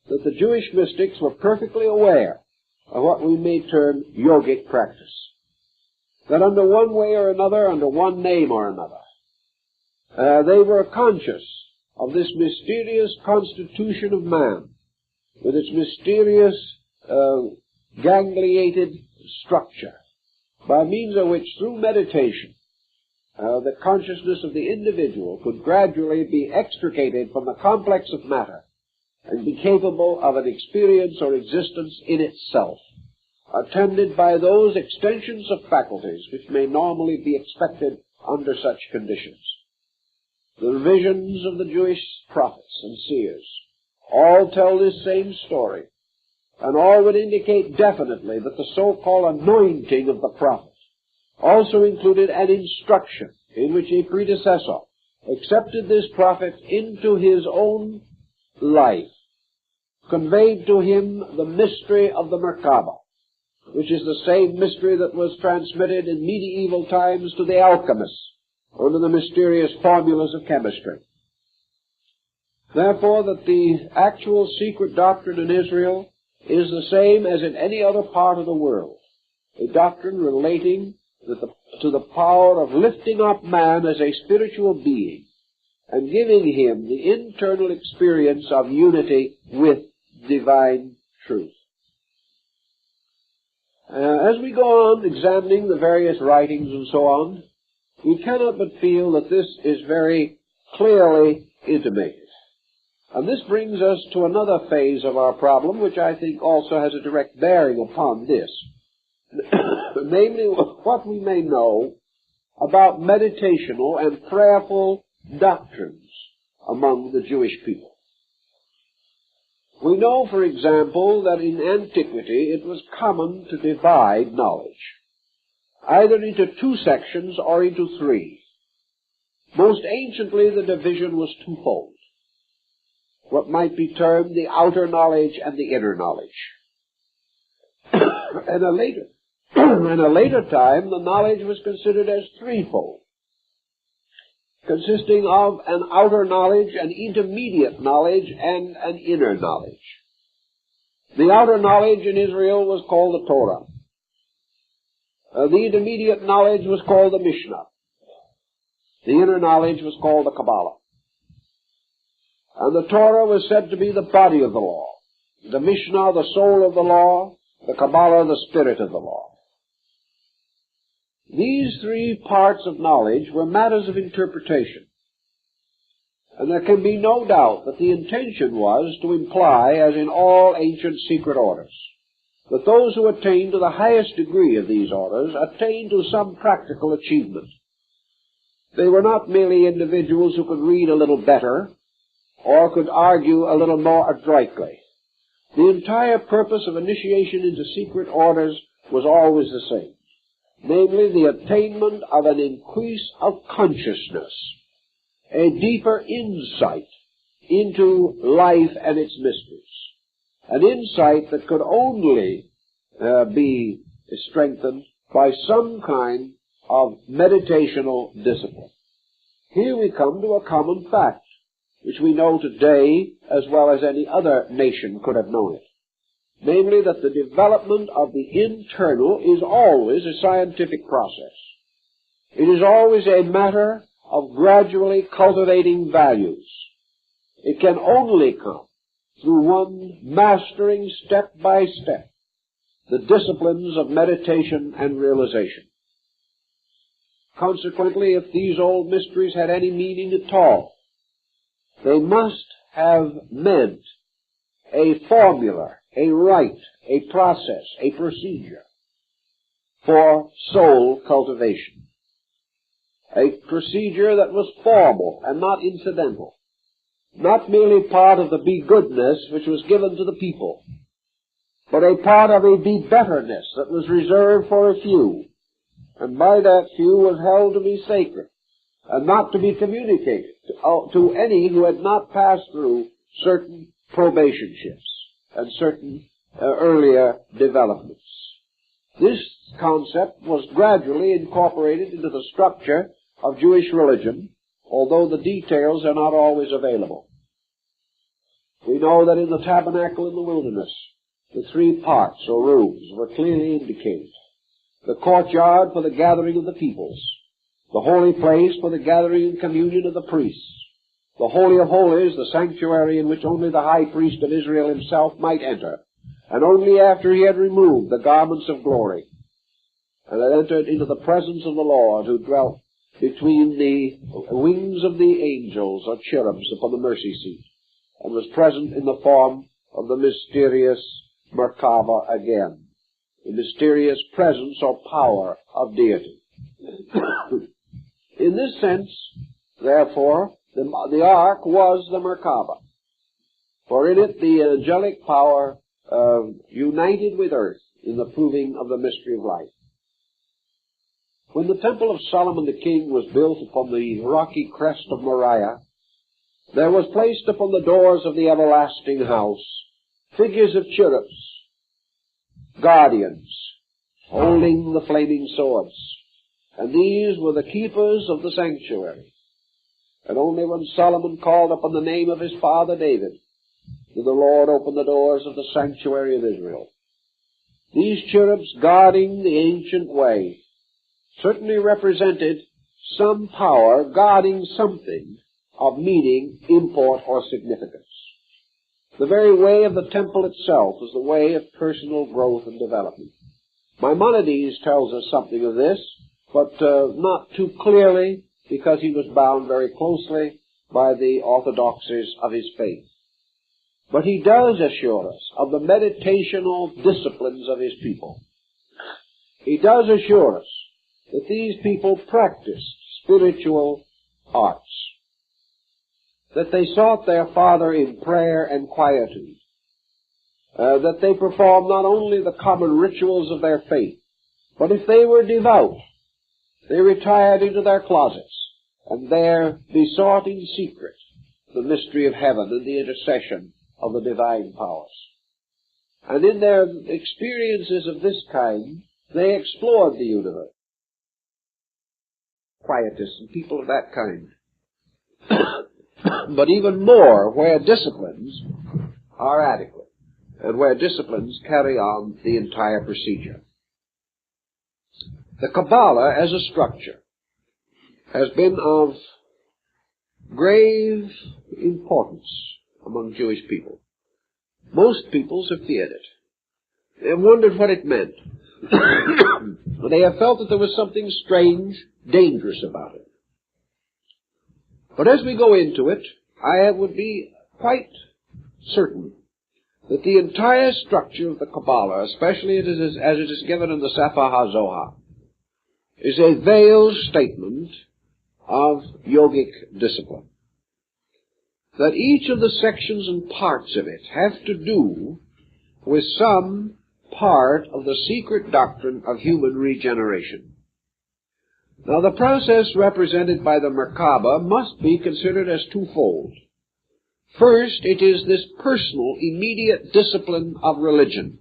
that the Jewish mystics were perfectly aware of what we may term yogic practice. That under one way or another, under one name or another, they were conscious of this mysterious constitution of man, with its mysterious gangliated structure, by means of which, through meditation, the consciousness of the individual could gradually be extricated from the complex of matter and be capable of an experience or existence in itself, attended by those extensions of faculties which may normally be expected under such conditions. The visions of the Jewish prophets and seers all tell this same story, and all would indicate definitely that the so-called anointing of the prophet also included an instruction in which a predecessor accepted this prophet into his own life, conveyed to him the mystery of the Merkabah, which is the same mystery that was transmitted in medieval times to the alchemists under the mysterious formulas of chemistry. Therefore, that the actual secret doctrine in Israel is the same as in any other part of the world, a doctrine relating to the power of lifting up man as a spiritual being and giving him the internal experience of unity with divine truth. As we go on examining the various writings and so on, we cannot but feel that this is very clearly intimated. And this brings us to another phase of our problem, which I think also has a direct bearing upon this. Namely, what we may know about meditational and prayerful doctrines among the Jewish people. We know, for example, that in antiquity it was common to divide knowledge, either into two sections or into three. Most anciently, the division was twofold, what might be termed the outer knowledge and the inner knowledge. In a later time, the knowledge was considered as threefold, consisting of an outer knowledge, an intermediate knowledge, and an inner knowledge. The outer knowledge in Israel was called the Torah. The intermediate knowledge was called the Mishnah. The inner knowledge was called the Kabbalah. And the Torah was said to be the body of the law, the Mishnah the soul of the law, the Kabbalah the spirit of the law. These three parts of knowledge were matters of interpretation, and there can be no doubt that the intention was to imply, as in all ancient secret orders, that those who attained to the highest degree of these orders attained to some practical achievement. They were not merely individuals who could read a little better or could argue a little more adroitly. The entire purpose of initiation into secret orders was always the same, namely the attainment of an increase of consciousness, a deeper insight into life and its mysteries, an insight that could only be strengthened by some kind of meditational discipline. Here we come to a common fact, which we know today as well as any other nation could have known it. Namely, that the development of the internal is always a scientific process. It is always a matter of gradually cultivating values. It can only come through one mastering step by step the disciplines of meditation and realization. Consequently, if these old mysteries had any meaning at all, they must have meant a formula, a rite, a process, a procedure for soul cultivation. A procedure that was formal and not incidental, not merely part of the be-goodness which was given to the people, but a part of a be-betterness that was reserved for a few, and by that few was held to be sacred, and not to be communicated to any who had not passed through certain probationships and certain earlier developments. This concept was gradually incorporated into the structure of Jewish religion, although the details are not always available. We know that in the tabernacle in the wilderness, the three parts or rooms were clearly indicated. The courtyard for the gathering of the peoples, the holy place for the gathering and communion of the priests, the Holy of Holies, the sanctuary in which only the high priest of Israel himself might enter, and only after he had removed the garments of glory, and had entered into the presence of the Lord, who dwelt between the wings of the angels or cherubs upon the mercy seat, and was present in the form of the mysterious Merkabah again, the mysterious presence or power of deity. In this sense, therefore, the ark was the Merkabah, for in it the angelic power united with earth in the proving of the mystery of life. When the temple of Solomon the king was built upon the rocky crest of Moriah, there was placed upon the doors of the everlasting house figures of cherubs, guardians, holding the flaming swords, and these were the keepers of the sanctuary. And only when Solomon called upon the name of his father David did the Lord open the doors of the sanctuary of Israel. These cherubs guarding the ancient way certainly represented some power guarding something of meaning, import, or significance. The very way of the temple itself is the way of personal growth and development. Maimonides tells us something of this, but not too clearly, because he was bound very closely by the orthodoxies of his faith. But he does assure us of the meditational disciplines of his people. He does assure us that these people practiced spiritual arts, that they sought their Father in prayer and quietude, that they performed not only the common rituals of their faith, but if they were devout, they retired into their closets and there besought in secret the mystery of heaven and the intercession of the divine powers. And in their experiences of this kind, they explored the universe. Quietists and people of that kind. But even more where disciplines are adequate and where disciplines carry on the entire procedure. The Kabbalah as a structure has been of grave importance among Jewish people. Most peoples have feared it. They have wondered what it meant. They have felt that there was something strange, dangerous about it. But as we go into it, I would be quite certain that the entire structure of the Kabbalah, especially as it is given in the Sefer HaZohar, is a veiled statement of yogic discipline. That each of the sections and parts of it have to do with some part of the secret doctrine of human regeneration. Now, the process represented by the Merkabah must be considered as twofold. First, it is this personal, immediate discipline of religion,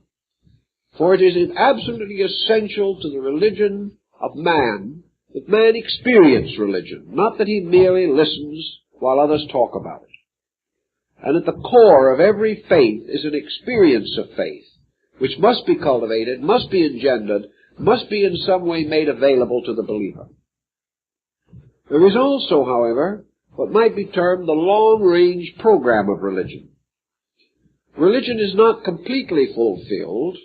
for it is absolutely essential to the religion of man that man experience religion, not that he merely listens while others talk about it. And at the core of every faith is an experience of faith, which must be cultivated, must be engendered, must be in some way made available to the believer. There is also, however, what might be termed the long-range program of religion. Religion is not completely fulfilled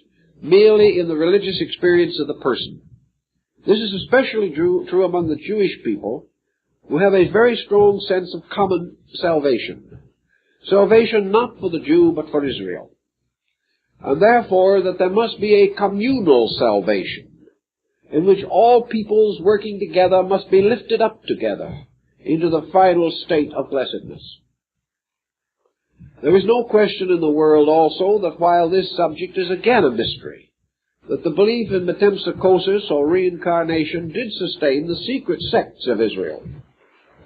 merely in the religious experience of the person. This is especially true among the Jewish people, who have a very strong sense of common salvation. Salvation not for the Jew, but for Israel. And therefore that there must be a communal salvation, in which all peoples working together must be lifted up together into the final state of blessedness. There is no question in the world also that while this subject is again a mystery, that the belief in metempsychosis or reincarnation did sustain the secret sects of Israel.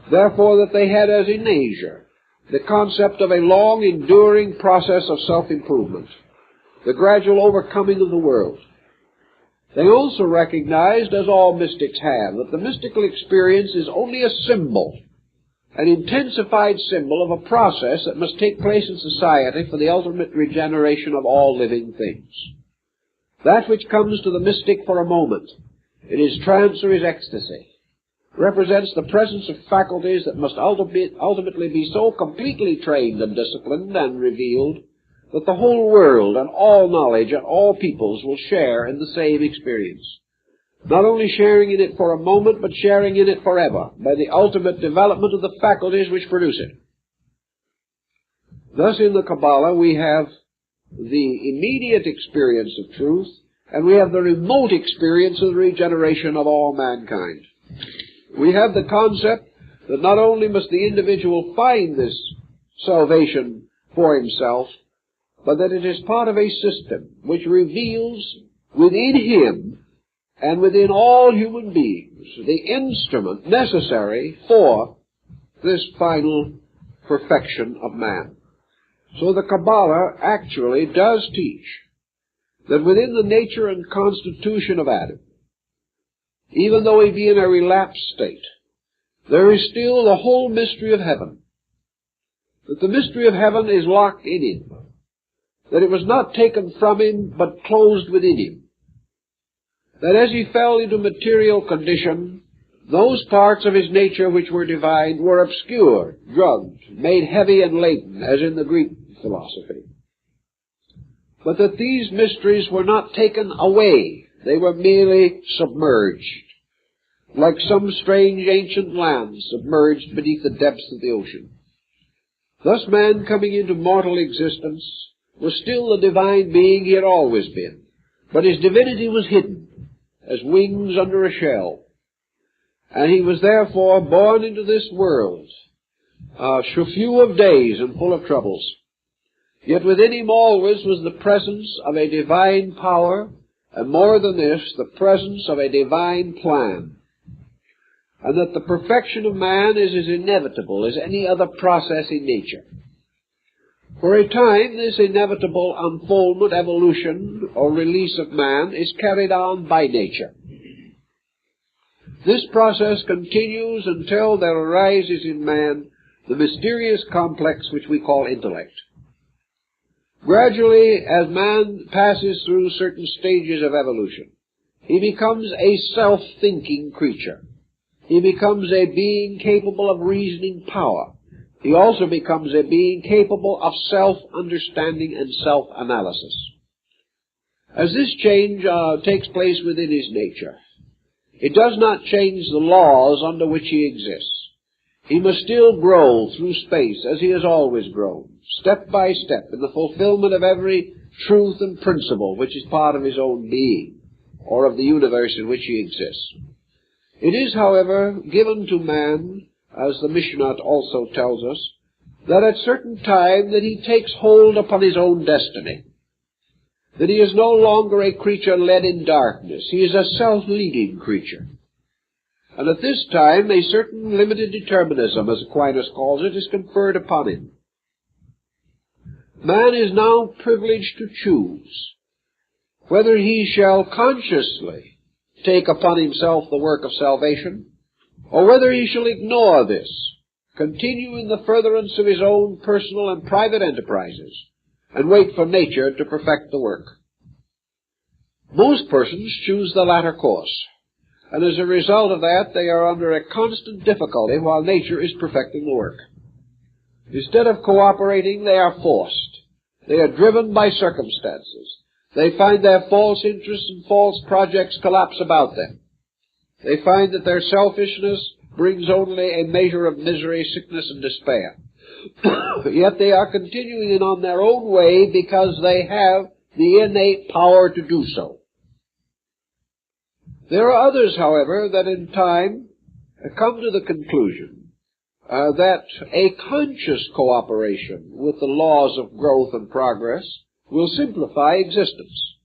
Therefore that they had as in Asia the concept of a long enduring process of self-improvement, the gradual overcoming of the world. They also recognized, as all mystics have, that the mystical experience is only a symbol, an intensified symbol of a process that must take place in society for the ultimate regeneration of all living things. That which comes to the mystic for a moment, in his trance or his ecstasy, represents the presence of faculties that must ultimately be so completely trained and disciplined and revealed that the whole world and all knowledge and all peoples will share in the same experience. Not only sharing in it for a moment, but sharing in it forever, by the ultimate development of the faculties which produce it. Thus in the Kabbalah we have the immediate experience of truth, and we have the remote experience of the regeneration of all mankind. We have the concept that not only must the individual find this salvation for himself, but that it is part of a system which reveals within him and within all human beings the instrument necessary for this final perfection of man. So the Kabbalah actually does teach that within the nature and constitution of Adam, even though he be in a relapsed state, there is still the whole mystery of heaven. That the mystery of heaven is locked in him. That it was not taken from him, but closed within him. That as he fell into material condition, those parts of his nature which were divine were obscured, drugged, made heavy and laden, as in the Greek philosophy. But that these mysteries were not taken away. They were merely submerged, like some strange ancient land submerged beneath the depths of the ocean. Thus man coming into mortal existence was still the divine being he had always been, but his divinity was hidden, as wings under a shell. And he was therefore born into this world, few of days and full of troubles. Yet within him always was the presence of a divine power, and more than this, the presence of a divine plan. And that the perfection of man is as inevitable as any other process in nature. For a time, this inevitable unfoldment, evolution, or release of man is carried on by nature. This process continues until there arises in man the mysterious complex which we call intellect. Gradually, as man passes through certain stages of evolution, he becomes a self-thinking creature. He becomes a being capable of reasoning power. He also becomes a being capable of self-understanding and self-analysis. As this change takes place within his nature, it does not change the laws under which he exists. He must still grow through space as he has always grown, step by step, in the fulfillment of every truth and principle which is part of his own being, or of the universe in which he exists. It is, however, given to man, as the Mishnah also tells us, that at certain time that he takes hold upon his own destiny, that he is no longer a creature led in darkness. He is a self-leading creature. And at this time, a certain limited determinism, as Aquinas calls it, is conferred upon him. Man is now privileged to choose whether he shall consciously take upon himself the work of salvation, or whether he shall ignore this, continue in the furtherance of his own personal and private enterprises, and wait for nature to perfect the work. Most persons choose the latter course, And as a result of that, they are under a constant difficulty while nature is perfecting the work. Instead of cooperating, they are forced. They are driven by circumstances. They find their false interests and false projects collapse about them. They find that their selfishness brings only a measure of misery, sickness, and despair. Yet they are continuing on their own way because they have the innate power to do so. There are others, however, that in time come to the conclusion that a conscious cooperation with the laws of growth and progress will simplify existence.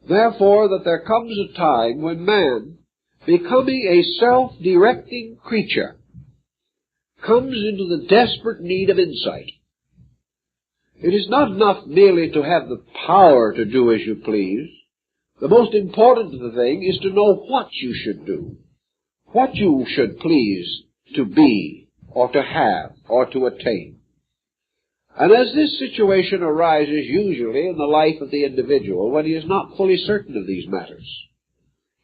Therefore, that there comes a time when man, becoming a self-directing creature, comes into the desperate need of insight. It is not enough merely to have the power to do as you please. The most important thing is to know what you should do, what you should please to be, or to have, or to attain. And as this situation arises usually in the life of the individual when he is not fully certain of these matters,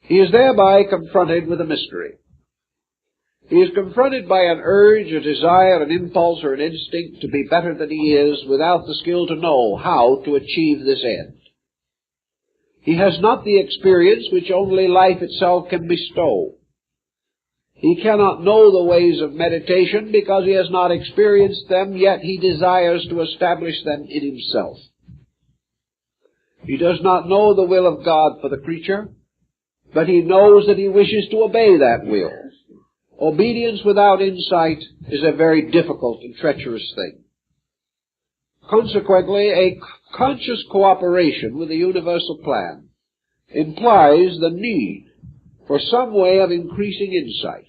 he is thereby confronted with a mystery. He is confronted by an urge, a desire, an impulse, or an instinct to be better than he is without the skill to know how to achieve this end. He has not the experience which only life itself can bestow. He cannot know the ways of meditation because he has not experienced them, yet he desires to establish them in himself. He does not know the will of God for the creature, but he knows that he wishes to obey that will. Obedience without insight is a very difficult and treacherous thing. Consequently, a conscious cooperation with the universal plan implies the need for some way of increasing insight,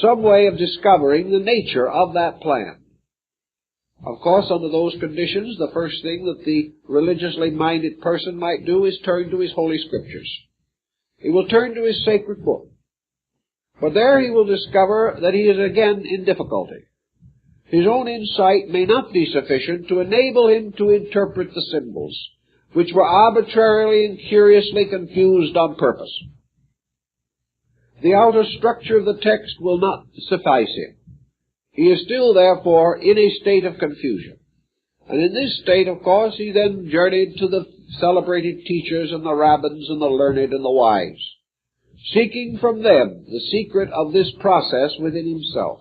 some way of discovering the nature of that plan. Of course, under those conditions, the first thing that the religiously minded person might do is turn to his Holy Scriptures. He will turn to his sacred book. But there he will discover that he is again in difficulty. His own insight may not be sufficient to enable him to interpret the symbols, which were arbitrarily and curiously confused on purpose. The outer structure of the text will not suffice him. He is still, therefore, in a state of confusion. And in this state, of course, he then journeyed to the celebrated teachers and the rabbins and the learned and the wise, seeking from them the secret of this process within himself.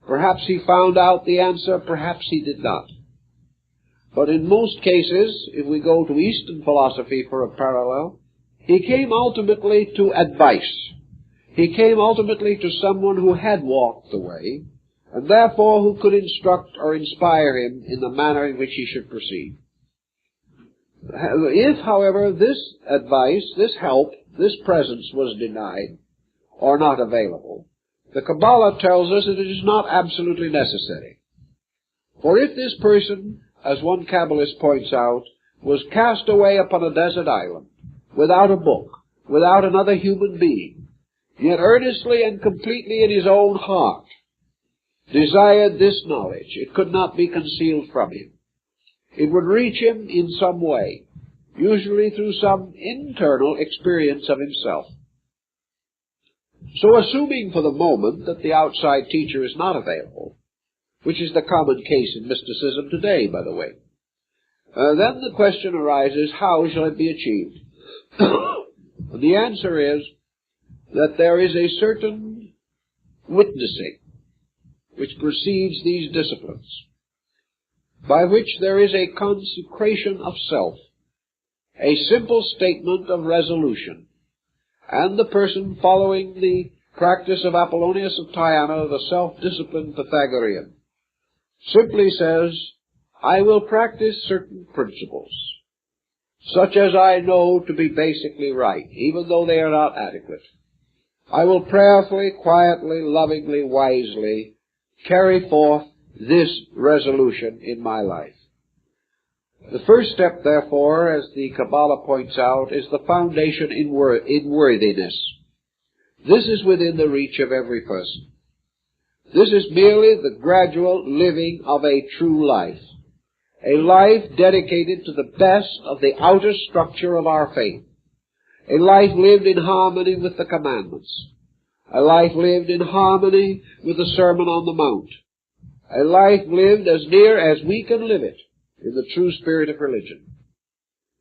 Perhaps he found out the answer, perhaps he did not. But in most cases, if we go to Eastern philosophy for a parallel, he came ultimately to advice. He came ultimately to someone who had walked the way, and therefore who could instruct or inspire him in the manner in which he should proceed. If, however, this advice, this help, this presence was denied, or not available, the Kabbalah tells us that it is not absolutely necessary. For if this person, as one Qabbalist points out, was cast away upon a desert island, without a book, without another human being, yet earnestly and completely in his own heart, desired this knowledge, it could not be concealed from him. It would reach him in some way, usually through some internal experience of himself. So assuming for the moment that the outside teacher is not available, which is the common case in mysticism today, by the way, then the question arises, how shall it be achieved? The answer is that there is a certain witnessing which precedes these disciplines, by which there is a consecration of self, a simple statement of resolution, and the person following the practice of Apollonius of Tyana, the self-disciplined Pythagorean, simply says, I will practice certain principles, such as I know to be basically right, even though they are not adequate. I will prayerfully, quietly, lovingly, wisely carry forth this resolution in my life. The first step, therefore, as the Kabbalah points out, is the foundation in worthiness. This is within the reach of every person. This is merely the gradual living of a true life, a life dedicated to the best of the outer structure of our faith, a life lived in harmony with the commandments, a life lived in harmony with the Sermon on the Mount, a life lived as near as we can live it in the true spirit of religion.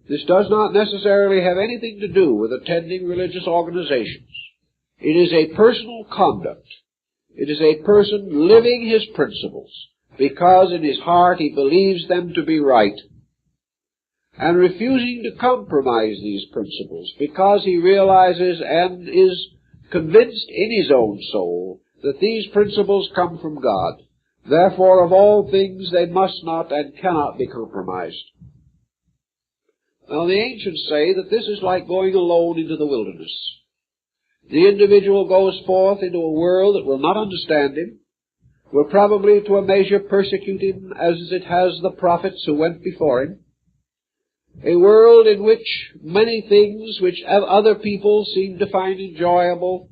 This does not necessarily have anything to do with attending religious organizations. It is a personal conduct. It is a person living his principles because in his heart he believes them to be right, and refusing to compromise these principles because he realizes and is convinced in his own soul that these principles come from God. Therefore, of all things, they must not and cannot be compromised. Now, the ancients say that this is like going alone into the wilderness. The individual goes forth into a world that will not understand him, will probably to a measure persecute him as it has the prophets who went before him, a world in which many things which other people seem to find enjoyable,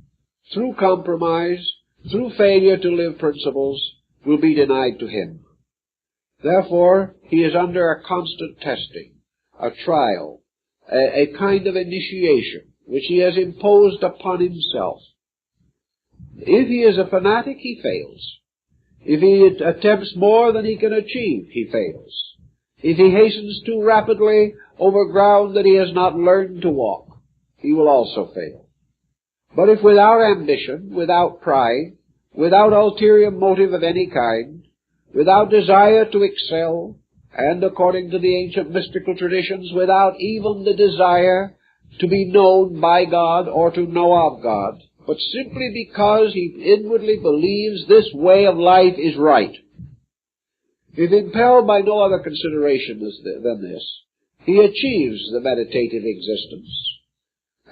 through compromise, through failure to live principles, will be denied to him. Therefore, he is under a constant testing, a trial, a kind of initiation, which he has imposed upon himself. If he is a fanatic, he fails. If he attempts more than he can achieve, he fails. If he hastens too rapidly over ground that he has not learned to walk, he will also fail. But if without ambition, without pride, without ulterior motive of any kind, without desire to excel, and according to the ancient mystical traditions, without even the desire to be known by God or to know of God, but simply because he inwardly believes this way of life is right, if impelled by no other consideration than this, he achieves the meditative existence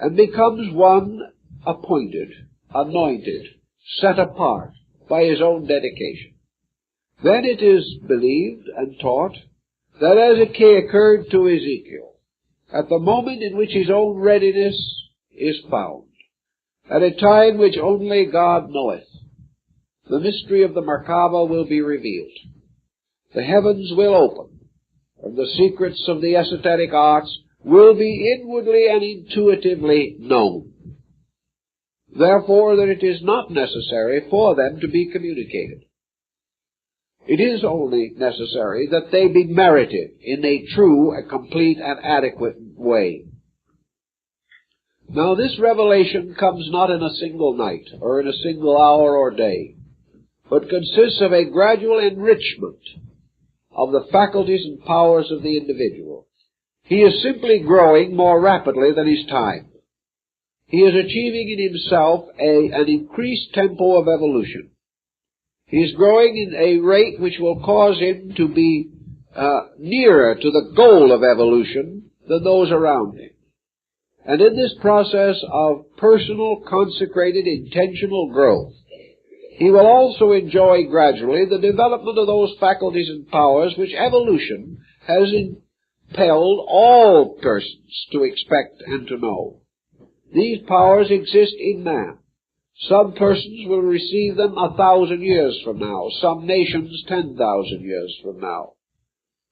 and becomes one appointed, anointed, set apart by his own dedication. Then it is believed and taught that as it occurred to Ezekiel, at the moment in which his own readiness is found, at a time which only God knoweth, the mystery of the Merkabah will be revealed. The heavens will open, and the secrets of the esoteric arts will be inwardly and intuitively known. Therefore, that it is not necessary for them to be communicated. It is only necessary that they be merited in a true, a complete, and adequate way. Now, this revelation comes not in a single night, or in a single hour or day, but consists of a gradual enrichment of the faculties and powers of the individual. He is simply growing more rapidly than his time. He is achieving in himself an increased tempo of evolution. He is growing in a rate which will cause him to be nearer to the goal of evolution than those around him. And in this process of personal, consecrated, intentional growth, he will also enjoy gradually the development of those faculties and powers which evolution has impelled all persons to expect and to know. These powers exist in man. Some persons will receive them 1,000 years from now, some nations 10,000 years from now.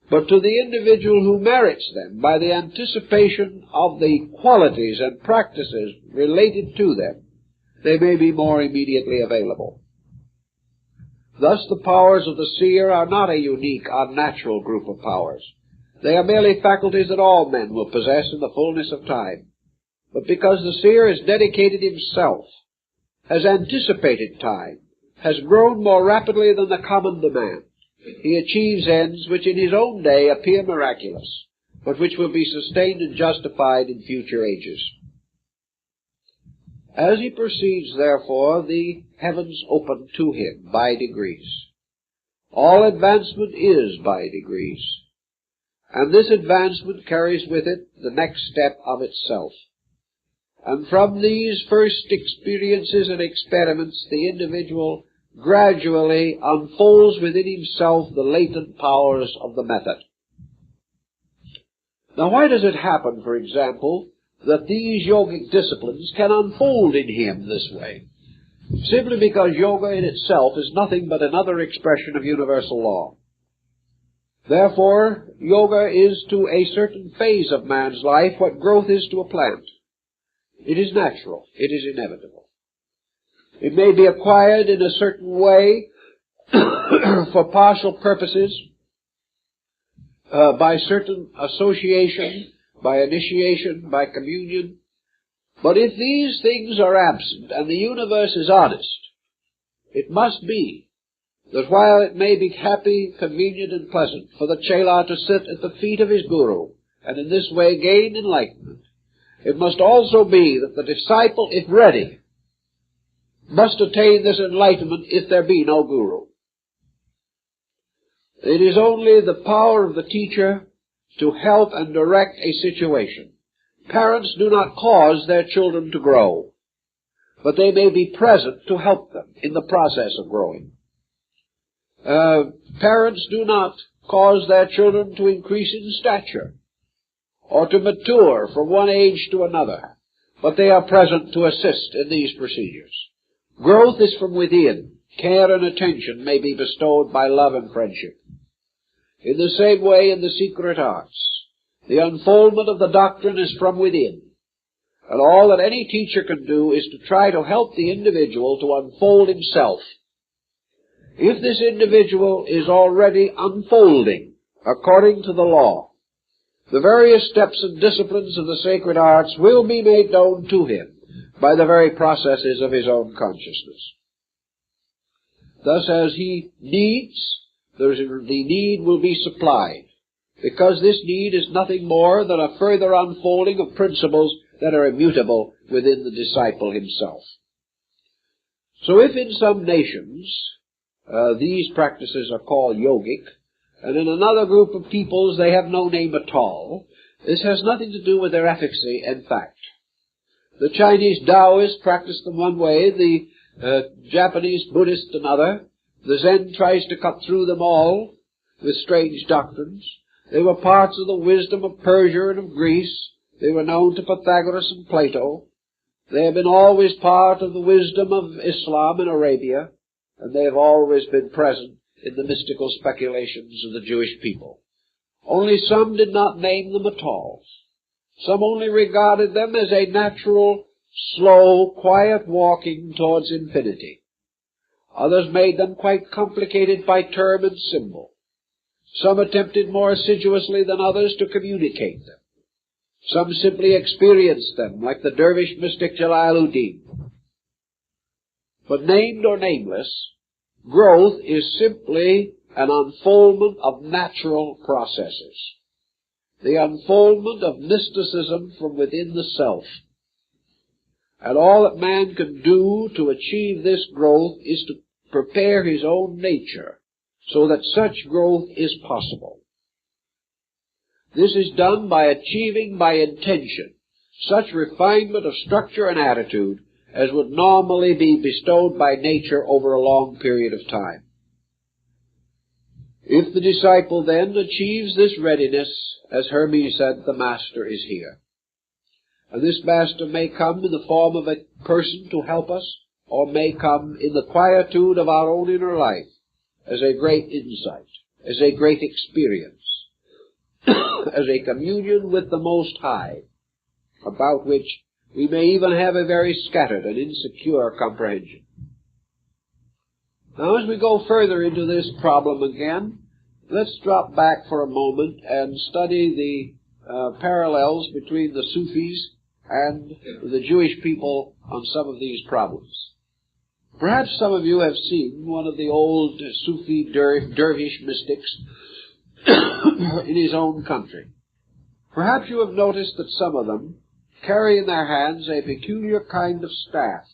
But to the individual who merits them by the anticipation of the qualities and practices related to them, they may be more immediately available. Thus the powers of the seer are not a unique, unnatural group of powers. They are merely faculties that all men will possess in the fullness of time. But because the seer has dedicated himself, has anticipated time, has grown more rapidly than the common demand, he achieves ends which in his own day appear miraculous, but which will be sustained and justified in future ages. As he proceeds, therefore, the heavens open to him by degrees. All advancement is by degrees, and this advancement carries with it the next step of itself. And from these first experiences and experiments, the individual gradually unfolds within himself the latent powers of the method. Now, why does it happen, for example, that these yogic disciplines can unfold in him this way? Simply because yoga in itself is nothing but another expression of universal law. Therefore, yoga is to a certain phase of man's life what growth is to a plant. It is natural. It is inevitable. It may be acquired in a certain way for partial purposes, by certain association, by initiation, by communion. But if these things are absent and the universe is honest, it must be that while it may be happy, convenient, and pleasant for the chela to sit at the feet of his guru and in this way gain enlightenment, it must also be that the disciple, if ready, must attain this enlightenment if there be no guru. It is only the power of the teacher to help and direct a situation. Parents do not cause their children to grow, but they may be present to help them in the process of growing. Parents do not cause their children to increase in stature or to mature from one age to another, but they are present to assist in these procedures. Growth is from within. Care and attention may be bestowed by love and friendship. In the same way, in the secret arts, the unfoldment of the doctrine is from within, and all that any teacher can do is to try to help the individual to unfold himself. If this individual is already unfolding according to the law, the various steps and disciplines of the sacred arts will be made known to him by the very processes of his own consciousness. Thus, as he needs, the need will be supplied, because this need is nothing more than a further unfolding of principles that are immutable within the disciple himself. So if in some nations these practices are called yogic, and in another group of peoples they have no name at all, this has nothing to do with their efficacy and fact. The Chinese Taoists practice them one way, the Japanese Buddhists another. The Zen tries to cut through them all with strange doctrines. They were parts of the wisdom of Persia and of Greece. They were known to Pythagoras and Plato. They have been always part of the wisdom of Islam in Arabia, and they have always been present in the mystical speculations of the Jewish people. Only some did not name them at all. Some only regarded them as a natural, slow, quiet walking towards infinity. Others made them quite complicated by term and symbol. Some attempted more assiduously than others to communicate them. Some simply experienced them, like the dervish mystic Jalaluddin. But named or nameless, growth is simply an unfoldment of natural processes. The unfoldment of mysticism from within the self. And all that man can do to achieve this growth is to prepare his own nature so that such growth is possible. This is done by achieving by intention such refinement of structure and attitude as would normally be bestowed by nature over a long period of time. If the disciple then achieves this readiness, as Hermes said, the master is here. And this master may come in the form of a person to help us, or may come in the quietude of our own inner life, as a great insight, as a great experience, as a communion with the Most High, about which we may even have a very scattered and insecure comprehension. Now, as we go further into this problem again, let's drop back for a moment and study the parallels between the Sufis and the Jewish people on some of these problems. Perhaps some of you have seen one of the old Sufi dervish mystics in his own country. Perhaps you have noticed that some of them carry in their hands a peculiar kind of staff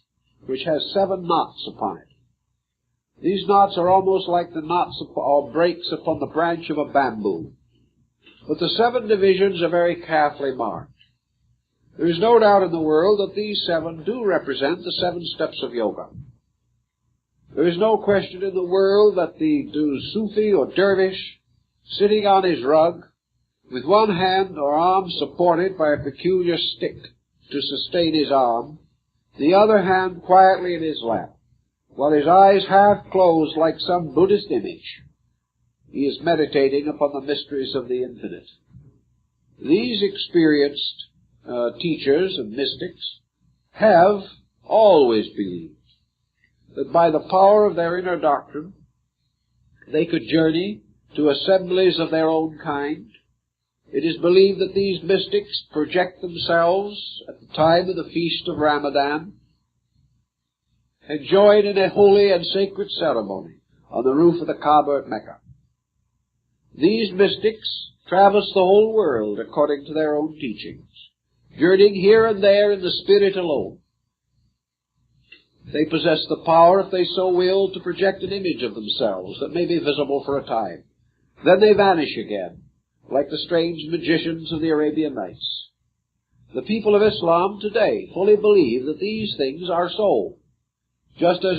which has 7 knots upon it. These knots are almost like the knots or breaks upon the branch of a bamboo. But the 7 divisions are very carefully marked. There is no doubt in the world that these 7 do represent the 7 steps of yoga. There is no question in the world that the Sufi or dervish, sitting on his rug, with one hand or arm supported by a peculiar stick to sustain his arm, the other hand quietly in his lap, while his eyes half closed like some Buddhist image, he is meditating upon the mysteries of the infinite. These experienced teachers and mystics have always believed that by the power of their inner doctrine, they could journey to assemblies of their own kind. It is believed that these mystics project themselves at the time of the Feast of Ramadan and join in a holy and sacred ceremony on the roof of the Kaaba at Mecca. These mystics traverse the whole world according to their own teachings, journeying here and there in the spirit alone. They possess the power, if they so will, to project an image of themselves that may be visible for a time. Then they vanish again, like the strange magicians of the Arabian Nights. The people of Islam today fully believe that these things are so, just as